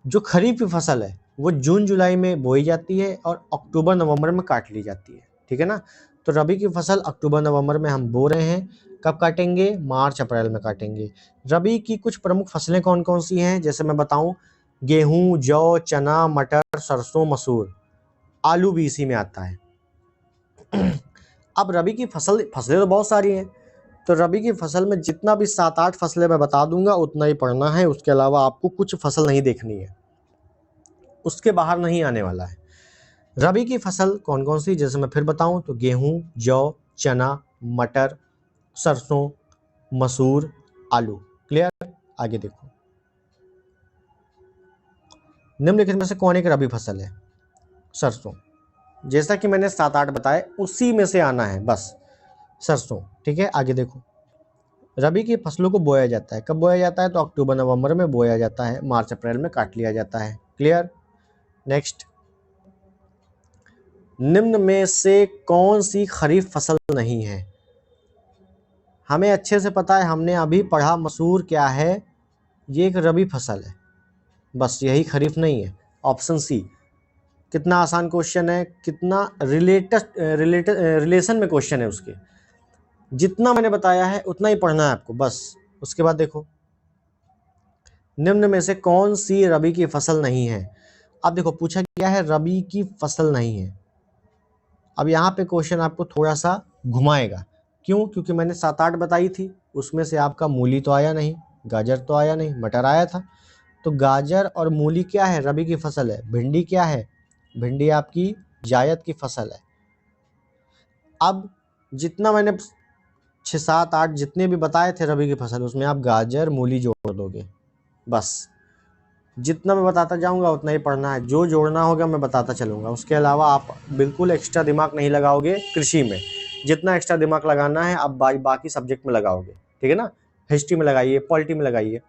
जो खरीफ की फसल है वो जून जुलाई में बोई जाती है और अक्टूबर नवंबर में काट ली जाती है, ठीक है ना। तो रबी की फसल अक्टूबर नवंबर में हम बो रहे हैं, कब काटेंगे? मार्च अप्रैल में काटेंगे। रबी की कुछ प्रमुख फसलें कौन कौन सी हैं, जैसे मैं बताऊं, गेहूं, जौ, चना, मटर, सरसों, मसूर, आलू भी इसी में आता है। अब रबी की फसलें तो बहुत सारी हैं, तो रबी की फसल में जितना भी 7-8 फसलें मैं बता दूंगा उतना ही पढ़ना है, उसके अलावा आपको कुछ फसल नहीं देखनी है, उसके बाहर नहीं आने वाला है। रबी की फसल कौन कौन सी, जैसे मैं फिर बताऊं तो गेहूं, जौ, चना, मटर, सरसों, मसूर, आलू। क्लियर? आगे देखो, निम्नलिखित में से कौन एक रबी फसल है? सरसों। जैसा कि मैंने 7-8 बताए उसी में से आना है बस, सरसों। ठीक है, आगे देखो, रबी की फसलों को बोया जाता है। कब बोया जाता है? तो अक्टूबर नवंबर में बोया जाता है, मार्च अप्रैल में काट लिया जाता है। क्लियर? नेक्स्ट, निम्न में से कौन सी खरीफ फसल नहीं है? हमें अच्छे से पता है, हमने अभी पढ़ा मसूर क्या है, ये एक रबी फसल है, बस यही खरीफ नहीं है। Option C. कितना आसान क्वेश्चन है, कितना रिलेशन में क्वेश्चन है उसके। जितना मैंने बताया है उतना ही पढ़ना है आपको बस। उसके बाद देखो, निम्न में से कौन सी रबी की फसल नहीं है? अब देखो पूछा गया है रबी की फसल नहीं है। अब यहाँ पे क्वेश्चन आपको थोड़ा सा घुमाएगा। क्यों? क्योंकि मैंने 7-8 बताई थी, उसमें से आपका मूली तो आया नहीं, गाजर तो आया नहीं, मटर आया था। तो गाजर और मूली क्या है? रबी की फसल है। भिंडी क्या है? भिंडी आपकी जायद की फसल है। अब जितना मैंने 6-7-8 जितने भी बताए थे रबी की फसल, उसमें आप गाजर मूली जोड़ दोगे बस। जितना मैं बताता जाऊंगा उतना ही पढ़ना है, जो जोड़ना होगा मैं बताता चलूंगा। उसके अलावा आप बिल्कुल एक्स्ट्रा दिमाग नहीं लगाओगे कृषि में। जितना एक्स्ट्रा दिमाग लगाना है आप बाकी सब्जेक्ट में लगाओगे। ठीक है ना? हिस्ट्री में लगाइए, पॉलिटी में लगाइए,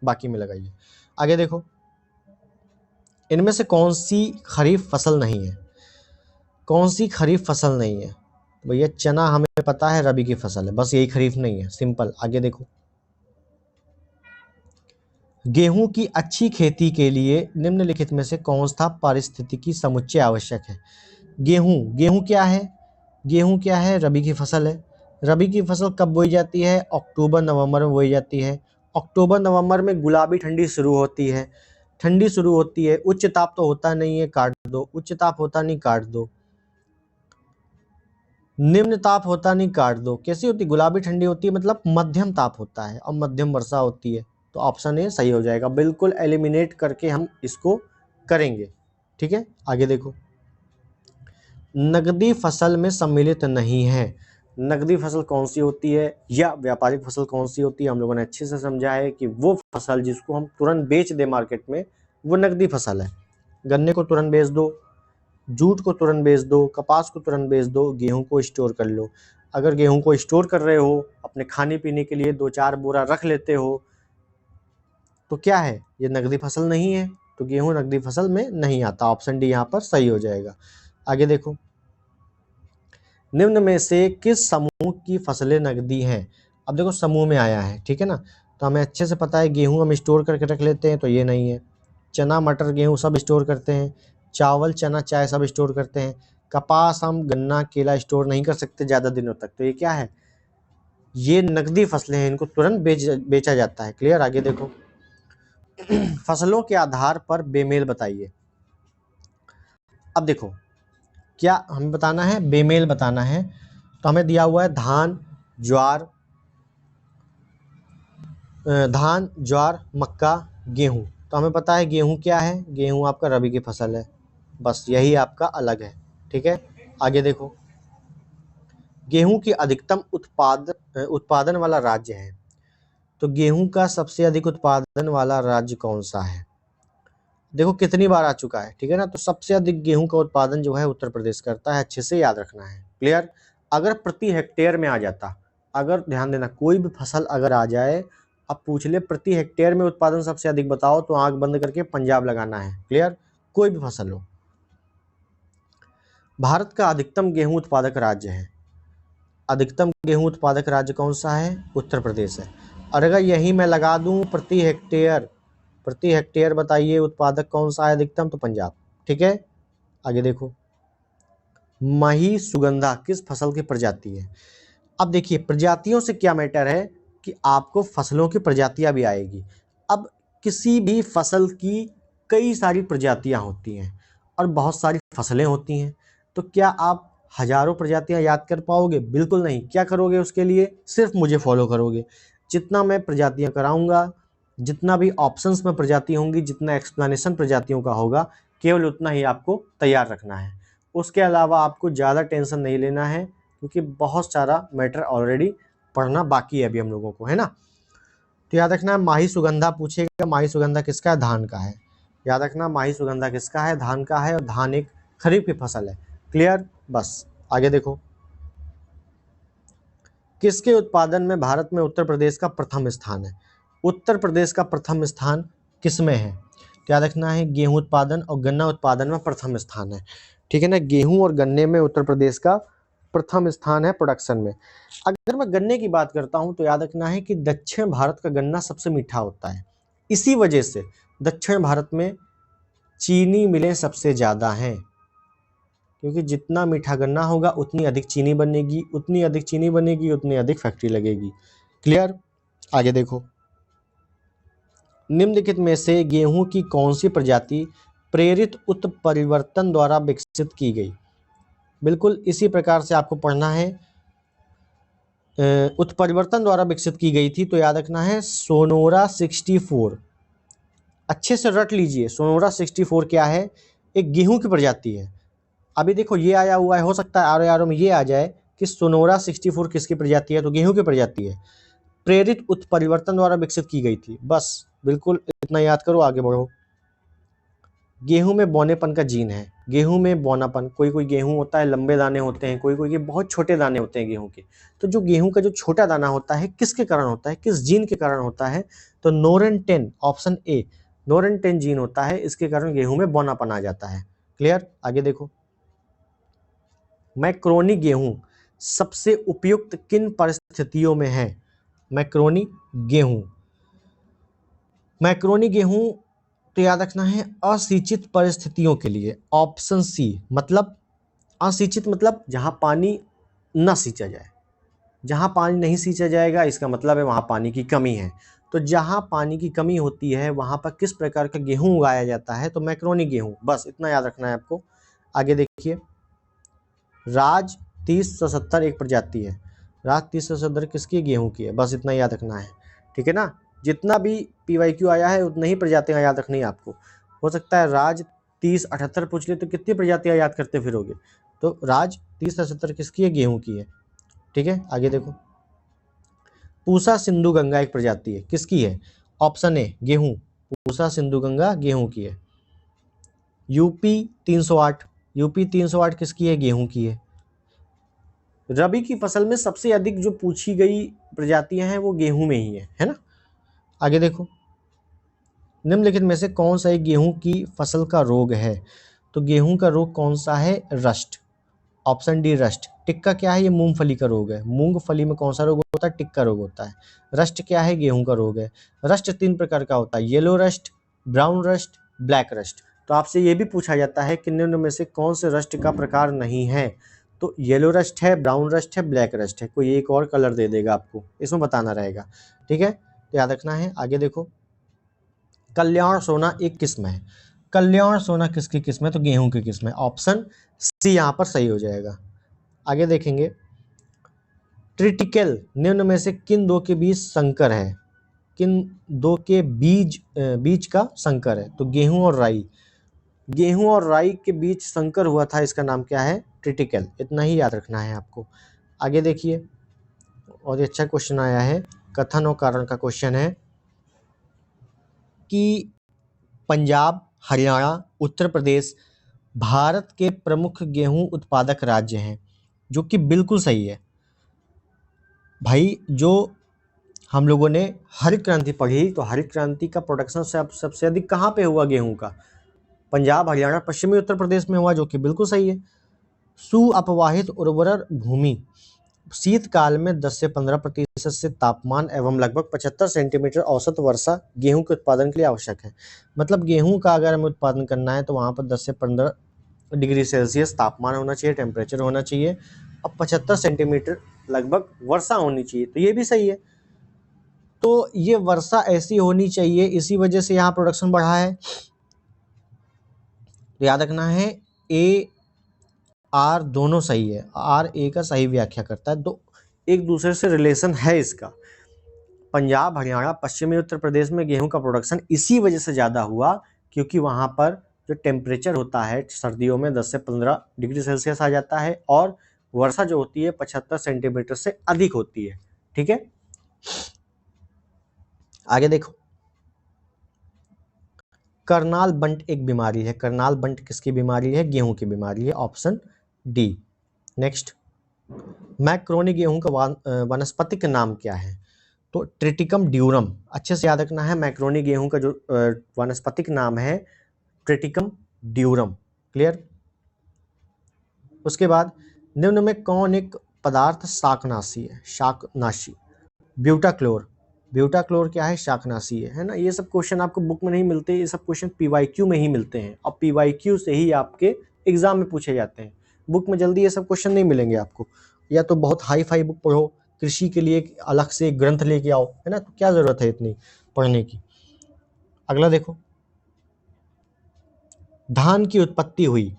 बाकी में लगाइए। आगे देखो, इनमें से कौन सी खरीफ फसल नहीं है? कौन सी खरीफ फसल नहीं है? भैया चना हमें पता है रबी की फसल है, बस यही खरीफ नहीं है, सिंपल। आगे देखो, गेहूं की अच्छी खेती के लिए निम्नलिखित में से कौन सा पारिस्थितिकी समुच्चय आवश्यक है? गेहूं क्या है? गेहूं क्या है? रबी की फसल है। रबी की फसल कब बोई जाती है? अक्टूबर नवंबर में बोई जाती है। अक्टूबर नवंबर में गुलाबी ठंडी शुरू होती है। ठंडी शुरू होती है, उच्च ताप तो होता नहीं है, काट दो। उच्च ताप होता नहीं, काट दो। निम्न ताप होता नहीं, काट दो। कैसी होती? गुलाबी ठंडी होती है, मतलब मध्यम ताप होता है और मध्यम वर्षा होती है। तो ऑप्शन ए सही हो जाएगा, बिल्कुल एलिमिनेट करके हम इसको करेंगे। ठीक है, आगे देखो, नकदी फसल में सम्मिलित नहीं है। नकदी फसल कौन सी होती है या व्यापारिक फसल कौन सी होती है? हम लोगों ने अच्छे से समझा है कि वो फसल जिसको हम तुरंत बेच दे मार्केट में, वो नकदी फसल है। गन्ने को तुरंत बेच दो, जूट को तुरंत बेच दो, कपास को तुरंत बेच दो, गेहूं को स्टोर कर लो। अगर गेहूं को स्टोर कर रहे हो अपने खाने पीने के लिए, 2-4 बोरा रख लेते हो, तो क्या है? ये नकदी फसल नहीं है, तो गेहूं नकदी फसल में नहीं आता। ऑप्शन डी यहाँ पर सही हो जाएगा। आगे देखो, निम्न में से किस समूह की फसलें नकदी हैं? अब देखो समूह में आया है, ठीक है ना, तो हमें अच्छे से पता है गेहूं हम स्टोर करके रख लेते हैं, तो ये नहीं है। चना मटर गेहूं सब स्टोर करते हैं। चावल चना चाय सब स्टोर करते हैं। कपास हम गन्ना केला स्टोर नहीं कर सकते ज़्यादा दिनों तक, तो ये क्या है? ये नकदी फसलें हैं, इनको तुरंत बेचा जाता है। क्लियर? आगे देखो, फसलों के आधार पर बेमेल बताइए। अब देखो, क्या हमें बताना है? बेमेल बताना है। तो हमें दिया हुआ है धान ज्वार मक्का गेहूं। तो हमें पता है गेहूं क्या है? गेहूं आपका रबी की फसल है, बस यही आपका अलग है। ठीक है, आगे देखो, गेहूं की अधिकतम उत्पादन वाला राज्य है। तो गेहूं का सबसे अधिक उत्पादन वाला राज्य कौन सा है? देखो कितनी बार आ चुका है, ठीक है ना। तो सबसे अधिक गेहूं का उत्पादन जो है उत्तर प्रदेश करता है, अच्छे से याद रखना है। क्लियर? अगर प्रति हेक्टेयर में आ जाता, अगर ध्यान देना, कोई भी फसल अगर आ जाए, अब पूछ ले प्रति हेक्टेयर में उत्पादन सबसे अधिक बताओ, तो आंख बंद करके पंजाब लगाना है। क्लियर? कोई भी फसल हो। भारत का अधिकतम गेहूं उत्पादक राज्य है, अधिकतम गेहूं उत्पादक राज्य कौन सा है? उत्तर प्रदेश है। और अगर यही मैं लगा दूं प्रति हेक्टेयर बताइए उत्पादक कौन सा है अधिकतम? तो पंजाब। ठीक है, आगे देखो, मही सुगंधा किस फसल की प्रजाति है? अब देखिए प्रजातियों से क्या मैटर है कि आपको फसलों की प्रजातियां भी आएगी। अब किसी भी फसल की कई सारी प्रजातियां होती हैं और बहुत सारी फसलें होती हैं, तो क्या आप हजारों प्रजातियां याद कर पाओगे? बिल्कुल नहीं। क्या करोगे उसके लिए? सिर्फ मुझे फॉलो करोगे। जितना मैं प्रजातियां कराऊंगा, जितना भी ऑप्शंस में प्रजाति होंगी, जितना एक्सप्लेनेशन प्रजातियों का होगा, केवल उतना ही आपको तैयार रखना है। उसके अलावा आपको ज़्यादा टेंशन नहीं लेना है, क्योंकि बहुत सारा मैटर ऑलरेडी पढ़ना बाकी है अभी हम लोगों को, है ना। तो याद रखना, माही सुगंधा पूछेगा। माही सुगंधा किसका है? धान का है। याद रखना, माही सुगंधा किसका है? धान का है, और धान एक खरीफ की फसल है। क्लियर? बस आगे देखो, किसके उत्पादन में भारत में उत्तर प्रदेश का प्रथम स्थान है? उत्तर प्रदेश का प्रथम स्थान किसमें है? क्या रखना है? गेहूं उत्पादन और गन्ना उत्पादन में प्रथम स्थान है। ठीक है ना, गेहूं और गन्ने में उत्तर प्रदेश का प्रथम स्थान है प्रोडक्शन में। अगर मैं गन्ने की बात करता हूं तो याद रखना है कि दक्षिण भारत का गन्ना सबसे मीठा होता है। इसी वजह से दक्षिण भारत में चीनी मिलें सबसे ज़्यादा हैं, क्योंकि जितना मीठा गन्ना होगा उतनी अधिक चीनी बनेगी, उतनी अधिक चीनी बनेगी उतनी अधिक फैक्ट्री लगेगी। क्लियर? आगे देखो, निम्नलिखित में से गेहूं की कौन सी प्रजाति प्रेरित उत्परिवर्तन द्वारा विकसित की गई? बिल्कुल इसी प्रकार से आपको पढ़ना है। उत्परिवर्तन द्वारा विकसित की गई थी, तो याद रखना है सोनोरा 64। अच्छे से रट लीजिए, सोनोरा 64 क्या है? एक गेहूं की प्रजाति है। अभी देखो ये आया हुआ है, हो सकता है आर में ये आ जाए कि सोनोरा 64 किसकी प्रजाति है, तो गेहूं की प्रजाति है। प्रेरित उत्परिवर्तन द्वारा विकसित की गई थी। बस बिल्कुल इतना याद करो, आगे बढ़ो। गेहूं में बौनेपन का जीन है। गेहूं में बौनापन, कोई कोई गेहूं होता है लंबे दाने होते हैं, कोई कोई के बहुत छोटे दाने होते हैं गेहूं के। तो जो गेहूं का जो छोटा दाना होता है किसके कारण होता है, किस जीन के कारण होता है? तो Noren 10, option A, Noren 10 gene होता है, इसके कारण गेहूं में बौनापन आ जाता है। क्लियर? आगे देखो, मैक्रोनी गेहूं सबसे उपयुक्त किन परिस्थितियों में है? मैक्रोनी गेहूं, मैक्रोनी गेहूं तो याद रखना है असिंचित परिस्थितियों के लिए, ऑप्शन सी। मतलब असिंचित मतलब जहां पानी न सींचा जाए। जहां पानी नहीं सींचा जाएगा इसका मतलब है वहां पानी की कमी है। तो जहां पानी की कमी होती है वहां पर किस प्रकार का गेहूं उगाया जाता है? तो मैक्रोनी गेहूं। बस इतना याद रखना है आपको। आगे देखिए, राज 3070 एक प्रजाति है। राज 3070 किसकी? गेहूं की है। बस इतना याद रखना है। ठीक है ना, जितना भी PYQ आया है उतनी ही प्रजातियां याद रखनी है आपको। हो सकता है राज 3078 पूछ ले तो कितनी प्रजातियां याद करते फिरोगे? तो राज 3078 किसकी है? गेहूं की है। ठीक है, आगे देखो, पूसा सिंधु गंगा एक प्रजाति है, किसकी है? ऑप्शन ए गेहूं, पूसा सिंधु गंगा गेहूं की है। यूपी 308, यूपी 308 किसकी है? गेहूं की है। रबी की फसल में सबसे अधिक जो पूछी गई प्रजातियां हैं वो गेहूं में ही है ना। आगे देखो, निम्नलिखित में से कौन सा एक गेहूं की फसल का रोग है? तो गेहूं का रोग कौन सा है? Rust, option D rust. Tikka क्या है? ये मूंगफली का रोग है। मूंगफली में कौन सा रोग होता है? टिक्का रोग होता है। रस्ट क्या है? गेहूं का रोग है। रस्ट 3 प्रकार का होता है, yellow rust, brown rust, black rust. तो आपसे ये भी पूछा जाता है कि निम्न में से कौन से रस्ट का प्रकार नहीं है? तो येलो रस्ट है, ब्राउन रस्ट है, ब्लैक रस्ट है। कोई एक और कलर दे देगा आपको, इसमें बताना रहेगा। ठीक है, तो याद रखना है। आगे देखो, कल्याण सोना एक किस्म है। कल्याण सोना किसकी किस्म है? तो गेहूं की किस्म है। ऑप्शन सी यहाँ पर सही हो जाएगा। आगे देखेंगे, ट्रिटिकल निम्न में से किन दो के बीच संकर है? किन दो के बीज का संकर है? तो गेहूं और राई, गेहूं और राई के बीच संकर हुआ था, इसका नाम क्या है? ट्रिटिकल। इतना ही याद रखना है आपको। आगे देखिए, और ये अच्छा क्वेश्चन आया है, कथन और कारण का क्वेश्चन है कि पंजाब, हरियाणा, उत्तर प्रदेश भारत के प्रमुख गेहूं उत्पादक राज्य हैं, जो कि बिल्कुल सही है भाई। जो हम लोगों ने हरित क्रांति पढ़ी, तो हरित क्रांति का प्रोडक्शन सबसे अधिक कहाँ पे हुआ गेहूं का? पंजाब, हरियाणा, पश्चिमी उत्तर प्रदेश में हुआ, जो कि बिल्कुल सही है। सुअपवाहित उर्वर भूमि शीतकाल में 10 से 15% से तापमान एवं लगभग 75 सेंटीमीटर औसत वर्षा गेहूं के उत्पादन के लिए आवश्यक है। मतलब गेहूं का अगर हमें उत्पादन करना है तो वहाँ पर 10 से 15 डिग्री सेल्सियस तापमान होना चाहिए, टेम्परेचर होना चाहिए, और 75 सेंटीमीटर लगभग वर्षा होनी चाहिए। तो ये भी सही है। तो ये वर्षा ऐसी होनी चाहिए, इसी वजह से यहाँ प्रोडक्शन बढ़ा है। तो याद रखना है ए आर दोनों सही है, आर ए का सही व्याख्या करता है, तो एक दूसरे से रिलेशन है इसका। पंजाब, हरियाणा, पश्चिमी उत्तर प्रदेश में गेहूं का प्रोडक्शन इसी वजह से ज़्यादा हुआ क्योंकि वहाँ पर जो टेम्परेचर होता है सर्दियों में 10 से 15 डिग्री सेल्सियस आ जाता है और वर्षा जो होती है 75 सेंटीमीटर से अधिक होती है। ठीक है, आगे देखो, करनाल बंट एक बीमारी है। करनाल बंट किसकी बीमारी है? गेहूं की बीमारी है, ऑप्शन डी। नेक्स्ट, मैक्रोनी गेहूं का वनस्पतिक नाम क्या है? तो ट्रिटिकम ड्यूरम, अच्छे से याद रखना है। मैक्रोनी गेहूं का जो वनस्पतिक नाम है ट्रिटिकम ड्यूरम। क्लियर? उसके बाद निम्न में कौन एक पदार्थ शाकनाशी है? शाकनाशी, ब्यूटाक्लोर। ब्यूटाक्लोर क्या है? शाकनाशी है ना। ये सब क्वेश्चन आपको बुक में नहीं मिलते, ये सब क्वेश्चन पीवाईक्यू में ही मिलते हैं और पीवाईक्यू से ही आपके एग्जाम में पूछे जाते हैं। बुक में जल्दी ये सब क्वेश्चन नहीं मिलेंगे आपको, या तो बहुत हाई फाई बुक पढ़ो, कृषि के लिए अलग से ग्रंथ लेके आओ, है ना, तो क्या जरूरत है इतनी पढ़ने की। अगला देखो, धान की उत्पत्ति हुई।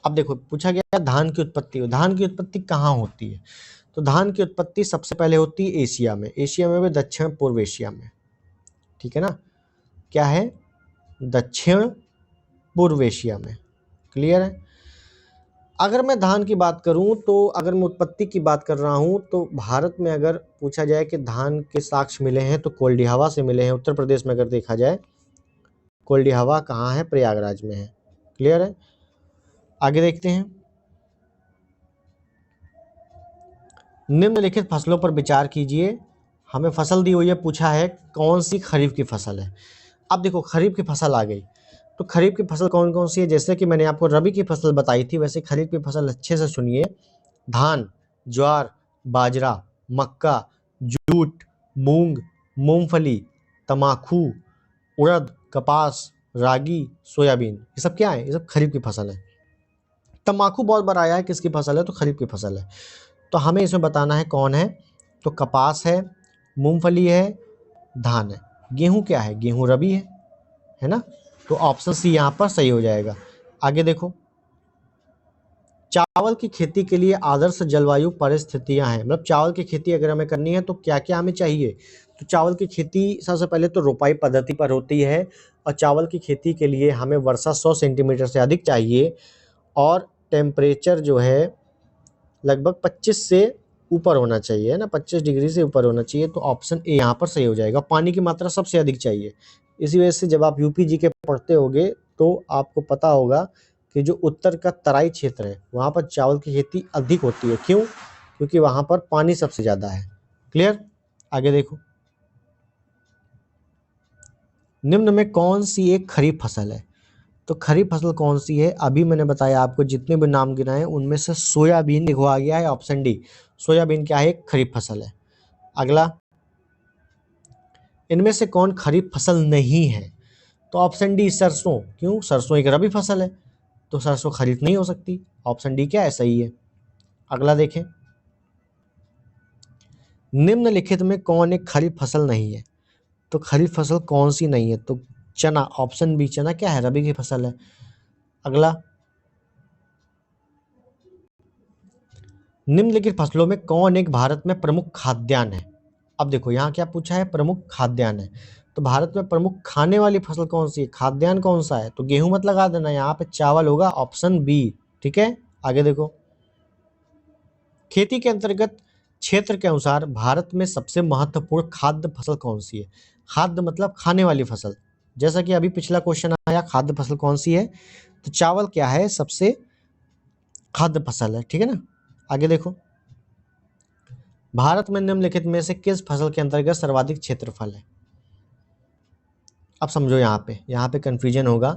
अब देखो पूछा गया धान की उत्पत्ति हुई, धान की उत्पत्ति कहाँ होती है? तो धान की उत्पत्ति सबसे पहले होती है एशिया में, एशिया में भी दक्षिण पूर्व एशिया में। ठीक है ना, क्या है? दक्षिण पूर्व एशिया में। क्लियर है? अगर मैं धान की बात करूं तो अगर मैं उत्पत्ति की बात कर रहा हूं तो भारत में अगर पूछा जाए कि धान के साक्ष्य मिले हैं तो कोल्डिहावा से मिले हैं। उत्तर प्रदेश में अगर देखा जाए, कोल्डिहावा कहाँ है? प्रयागराज में है। क्लियर है? आगे देखते हैं, निम्नलिखित फसलों पर विचार कीजिए। हमें फसल दी हुई है, पूछा है कौन सी खरीफ की फसल है। अब देखो खरीफ की फसल आ गई, तो खरीफ की फसल कौन कौन सी है? जैसे कि मैंने आपको रबी की फसल बताई थी, वैसे खरीफ की फसल अच्छे से सुनिए। धान, ज्वार, बाजरा, मक्का, जूट, मूंग, मूंगफली, तमाकू, उड़द, कपास, रागी, सोयाबीन, ये सब क्या है? ये सब खरीफ की फसल है। तमाकू बहुत बार आया है, किसकी फसल है? तो खरीफ की फसल है। तो हमें इसमें बताना है कौन है। तो कपास है, मूंगफली है, धान है। गेहूं क्या है? गेहूं रबी है ना। तो ऑप्शन सी यहाँ पर सही हो जाएगा। आगे देखो, चावल की खेती के लिए आदर्श जलवायु परिस्थितियां हैं, मतलब चावल की खेती अगर हमें करनी है तो क्या क्या हमें चाहिए? तो चावल की खेती सबसे पहले तो रोपाई पद्धति पर होती है और चावल की खेती के लिए हमें वर्षा 100 सेंटीमीटर से अधिक चाहिए और टेम्परेचर जो है लगभग 25 से ऊपर होना चाहिए, है ना, 25 डिग्री से ऊपर होना चाहिए। तो ऑप्शन ए यहाँ पर सही हो जाएगा। पानी की मात्रा सबसे अधिक चाहिए। इसी वजह से जब आप यूपी जी के पढ़ते होगे तो आपको पता होगा कि जो उत्तर का तराई क्षेत्र है वहाँ पर चावल की खेती अधिक होती है। क्यों? क्योंकि वहाँ पर पानी सबसे ज़्यादा है। क्लियर? आगे देखो, निम्न में कौन सी एक खरीफ फसल है? तो खरीफ फसल कौन सी है? अभी मैंने बताया आपको, जितने भी नाम गिनाए उनमें से सोयाबीन देखो आ गया है, ऑप्शन डी। सोयाबीन क्या है? एक खरीफ फसल है। अगला, इनमें से कौन खरीफ फसल नहीं है? तो ऑप्शन डी सरसों। क्यों? सरसों एक रबी फसल है, तो सरसों खरीफ नहीं हो सकती। ऑप्शन डी क्या है? सही है। अगला देखें, निम्नलिखित में कौन एक खरीफ फसल नहीं है? तो खरीफ फसल कौन सी नहीं है? तो चना, ऑप्शन बी चना क्या है? रबी की फसल है। अगला, निम्नलिखित फसलों में कौन एक भारत में प्रमुख खाद्यान्न है? अब देखो यहाँ क्या पूछा है? प्रमुख खाद्यान्न है। तो भारत में प्रमुख खाने वाली फसल कौन सी है? खाद्यान्न कौन सा है? तो गेहूं मत लगा देना, यहाँ पे चावल होगा, ऑप्शन बी। ठीक है, आगे देखो, खेती के अंतर्गत क्षेत्र के अनुसार भारत में सबसे महत्वपूर्ण खाद्य फसल कौन सी है? खाद्य मतलब खाने वाली फसल। जैसा कि अभी पिछला क्वेश्चन आया, खाद्य फसल कौन सी है? तो चावल क्या है? सबसे खाद्य फसल है। ठीक है ना। आगे देखो, भारत में निम्नलिखित में से किस फसल के अंतर्गत सर्वाधिक क्षेत्रफल है? अब समझो, यहाँ पे कंफ्यूजन होगा।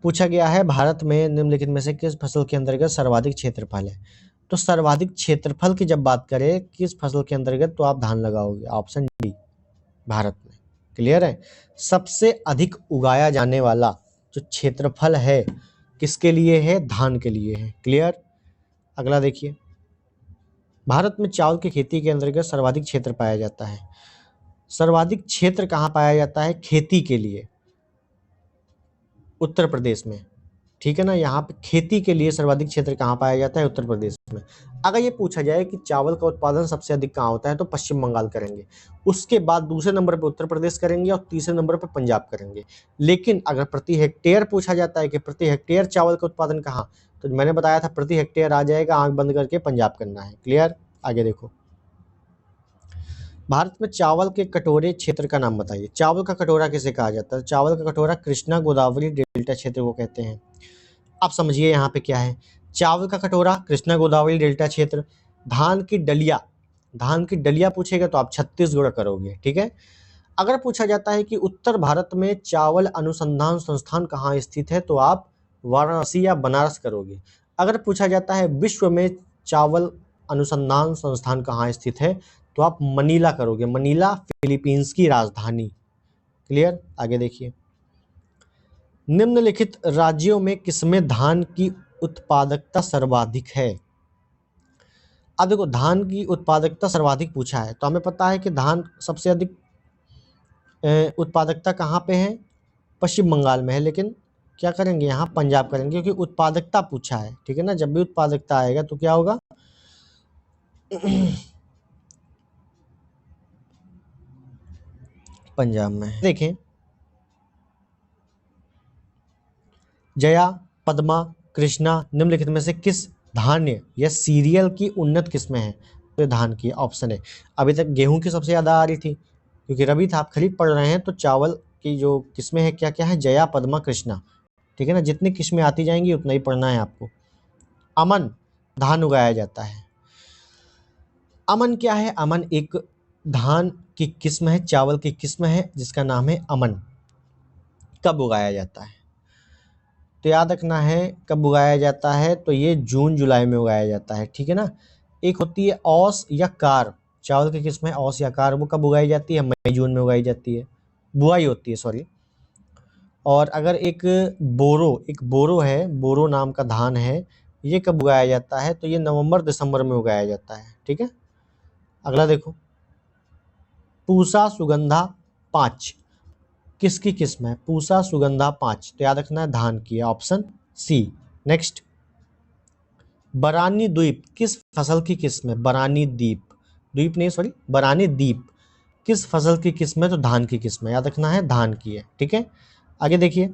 पूछा गया है भारत में निम्नलिखित में से किस फसल के अंतर्गत सर्वाधिक क्षेत्रफल है। तो सर्वाधिक क्षेत्रफल की जब बात करें किस फसल के अंतर्गत, तो आप धान लगाओगे, ऑप्शन डी, भारत में। क्लियर है? सबसे अधिक उगाया जाने वाला जो क्षेत्रफल है किसके लिए है? धान के लिए है। क्लियर? अगला देखिए, भारत में चावल की खेती के अंतर्गत सर्वाधिक क्षेत्र पाया जाता है। सर्वाधिक क्षेत्र कहाँ पाया जाता है खेती के लिए? उत्तर प्रदेश में। ठीक है ना। यहाँ पे खेती के लिए सर्वाधिक क्षेत्र कहाँ पाया जाता है? उत्तर प्रदेश में। अगर ये पूछा जाए कि चावल का उत्पादन सबसे अधिक कहाँ होता है, तो पश्चिम बंगाल करेंगे, उसके बाद दूसरे नंबर पे उत्तर प्रदेश करेंगे और तीसरे नंबर पे पंजाब करेंगे। लेकिन अगर प्रति हेक्टेयर पूछा जाता है कि प्रति हेक्टेयर चावल का उत्पादन कहाँ, तो मैंने बताया था प्रति हेक्टेयर आ जाएगा, आंख बंद करके पंजाब करना है। क्लियर? आगे देखो, भारत में चावल के कटोरे क्षेत्र का नाम बताइए। चावल का कटोरा किसे कहा जाता है? चावल का कटोरा कृष्णा गोदावरी डेल्टा क्षेत्र को कहते हैं। आप समझिए यहाँ पे क्या है, चावल का कटोरा कृष्णा गोदावरी डेल्टा क्षेत्र। धान की डलिया, धान की डलिया पूछेगा तो आप छत्तीसगढ़ करोगे। ठीक है। अगर पूछा जाता है कि उत्तर भारत में चावल अनुसंधान संस्थान कहाँ स्थित है, तो आप वाराणसी या बनारस करोगे। अगर पूछा जाता है विश्व में चावल अनुसंधान संस्थान कहाँ स्थित है, तो आप मनीला करोगे। मनीला फिलीपींस की राजधानी। क्लियर? आगे देखिए, निम्नलिखित राज्यों में किसमें धान की उत्पादकता सर्वाधिक है? अब देखो, धान की उत्पादकता सर्वाधिक पूछा है, तो हमें पता है कि धान सबसे अधिक उत्पादकता कहाँ पे है? पश्चिम बंगाल में है। लेकिन क्या करेंगे, यहाँ पंजाब करेंगे, क्योंकि उत्पादकता पूछा है। ठीक है ना। जब भी उत्पादकता आएगा तो क्या होगा? पंजाब में। देखें, जया, पद्मा, कृष्णा निम्नलिखित में से किस धान्य या सीरियल की उन्नत किस्में हैं? तो धान की ऑप्शन है। अभी तक गेहूं की सबसे ज़्यादा आ रही थी, क्योंकि रबी था, आप खरीफ पढ़ रहे हैं, तो चावल की जो किस्में हैं क्या क्या है? जया, पद्मा, कृष्णा। ठीक है ना। जितनी किस्में आती जाएंगी उतना ही पढ़ना है आपको। अमन धान उगाया जाता है। अमन क्या है? अमन एक धान की किस्म है, चावल की किस्म है, जिसका नाम है अमन। कब उगाया जाता है? तो याद रखना है कब उगाया जाता है, तो ये जून जुलाई में उगाया जाता है। ठीक है ना। एक होती है औस या कार, चावल की किस्म है औस या कार, वो कब उगाई जाती है? मई जून में उगाई जाती है, बुआई होती है, सॉरी। और अगर एक बोरो है, बोरो नाम का धान है, ये कब उगाया जाता है? तो ये नवंबर दिसंबर में उगाया जाता है। ठीक है। अगला देखो, पूसा सुगंधा 5 किसकी किस्म है? पूसा सुगंधा 5, तो याद रखना है धान की है, ऑप्शन सी। नेक्स्ट, बरानी द्वीप किस फसल की किस्म है? बरानी द्वीप, द्वीप नहीं सॉरी, बरानी द्वीप किस फसल की किस्म है? तो धान की किस्म है, याद रखना है धान की है। ठीक है। आगे देखिए,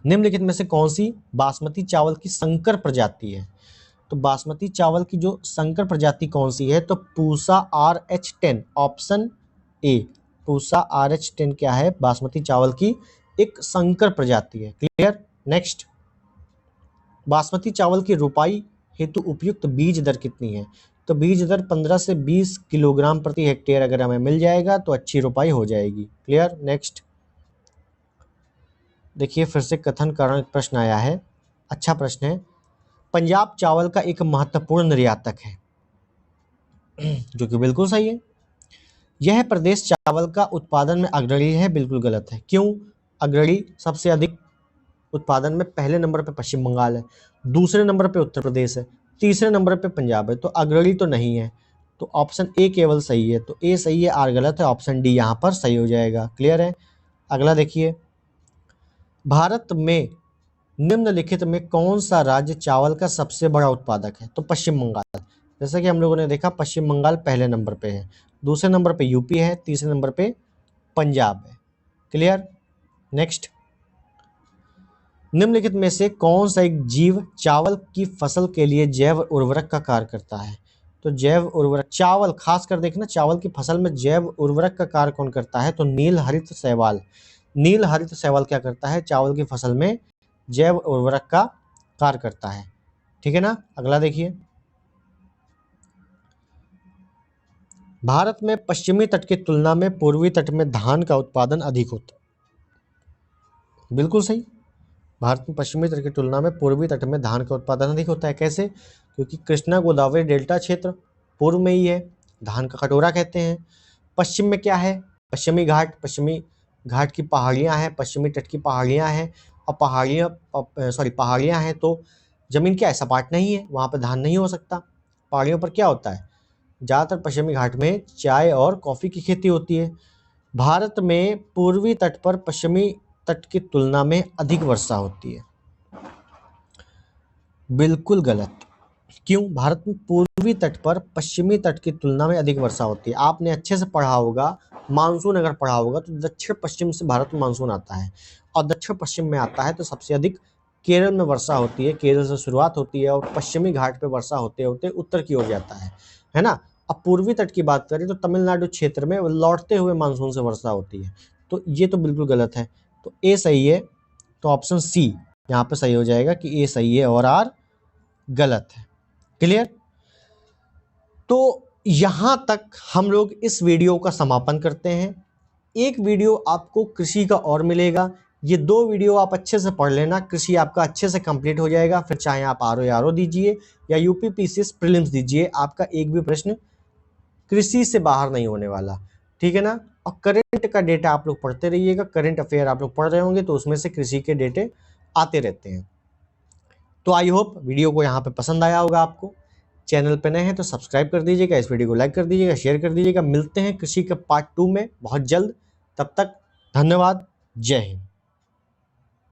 निम्नलिखित में से कौन सी बासमती चावल की संकर प्रजाति है? तो बासमती चावल की जो संकर प्रजाति कौन सी है? तो Pusa RH10, option A. Pusa RH10 क्या है? बासमती चावल की एक संकर प्रजाति है। क्लियर? नेक्स्ट, बासमती चावल की रुपाई हेतु उपयुक्त बीज दर कितनी है? तो बीज दर 15 से 20 किलोग्राम प्रति हेक्टेयर अगर हमें मिल जाएगा तो अच्छी रुपाई हो जाएगी। क्लियर? नेक्स्ट, देखिए फिर से कथन कारण प्रश्न आया है, अच्छा प्रश्न है। पंजाब चावल का एक महत्वपूर्ण निर्यातक है, जो कि बिल्कुल सही है। यह प्रदेश चावल का उत्पादन में अग्रणी है, बिल्कुल गलत है। क्यों अग्रणी? सबसे अधिक उत्पादन में पहले नंबर पे पश्चिम बंगाल है, दूसरे नंबर पे उत्तर प्रदेश है, तीसरे नंबर पे पंजाब है, तो अग्रणी तो नहीं है। तो ऑप्शन ए केवल सही है, तो ए सही है, आर गलत है, ऑप्शन डी यहाँ पर सही हो जाएगा। क्लियर है? अगला देखिए, भारत में निम्नलिखित में कौन सा राज्य चावल का सबसे बड़ा उत्पादक है? तो पश्चिम बंगाल। जैसा कि हम लोगों ने देखा, पश्चिम बंगाल पहले नंबर पे है, दूसरे नंबर पे यूपी है, तीसरे नंबर पे पंजाब है। क्लियर? नेक्स्ट, निम्नलिखित में से कौन सा एक जीव चावल की फसल के लिए जैव उर्वरक का कार्य करता है? तो जैव उर्वरक, चावल खासकर देखना, चावल की फसल में जैव उर्वरक का कार्य कौन करता है? तो नील हरित शैवाल। नील हरित शैवाल क्या करता है? चावल की फसल में जैव उर्वरक का कार्य करता है। ठीक है ना। अगला देखिए, भारत में पश्चिमी तट की तुलना में पूर्वी तट में धान का उत्पादन अधिक होता है। बिल्कुल सही, भारत में पश्चिमी तट की तुलना में पूर्वी तट में धान का उत्पादन अधिक होता है। कैसे? क्योंकि कृष्णा गोदावरी डेल्टा क्षेत्र पूर्व में ही है, धान का कटोरा कहते हैं। पश्चिम में क्या है? पश्चिमी घाट की पहाड़ियाँ हैं, पश्चिमी तट की पहाड़ियाँ हैं, और पहाड़ियाँ हैं तो जमीन क्या है? सपाट नहीं है, वहाँ पर धान नहीं हो सकता। पहाड़ियों पर क्या होता है? ज़्यादातर पश्चिमी घाट में चाय और कॉफ़ी की खेती होती है। भारत में पूर्वी तट पर पश्चिमी तट की तुलना में अधिक वर्षा होती है। बिल्कुल गलत। क्यों? भारत में पूर्वी तट पर पश्चिमी तट की तुलना में अधिक वर्षा होती है। आपने अच्छे से पढ़ा होगा, मानसून अगर पढ़ा होगा तो दक्षिण पश्चिम से भारत में मानसून आता है और दक्षिण पश्चिम में आता है तो सबसे अधिक केरल में वर्षा होती है। केरल से शुरुआत होती है और पश्चिमी घाट पे वर्षा होते होते उत्तर की ओर जाता है ना। अब पूर्वी तट की बात करें तो तमिलनाडु क्षेत्र में लौटते हुए मानसून से वर्षा होती है। तो ये तो बिल्कुल गलत है, तो ए सही है। तो ऑप्शन सी यहाँ पे सही हो जाएगा कि ए सही है और आर गलत है। क्लियर? तो यहां तक हम लोग इस वीडियो का समापन करते हैं। एक वीडियो आपको कृषि का और मिलेगा, ये 2 वीडियो आप अच्छे से पढ़ लेना, कृषि आपका अच्छे से कंप्लीट हो जाएगा। फिर चाहे आप आरओ या आरओ दीजिए या यूपी पीसीएस प्रीलिम्स दीजिए, आपका एक भी प्रश्न कृषि से बाहर नहीं होने वाला, ठीक है ना। और करंट का डेटा आप लोग पढ़ते रहिएगा, करंट अफेयर आप लोग पढ़ रहे होंगे तो उसमें से कृषि के डेटे आते रहते हैं। तो आई होप वीडियो को यहाँ पे पसंद आया होगा आपको। चैनल पे नए हैं तो सब्सक्राइब कर दीजिएगा, इस वीडियो को लाइक कर दीजिएगा, शेयर कर दीजिएगा। मिलते हैं कृषि के पार्ट 2 में बहुत जल्द। तब तक धन्यवाद। जय हिंद।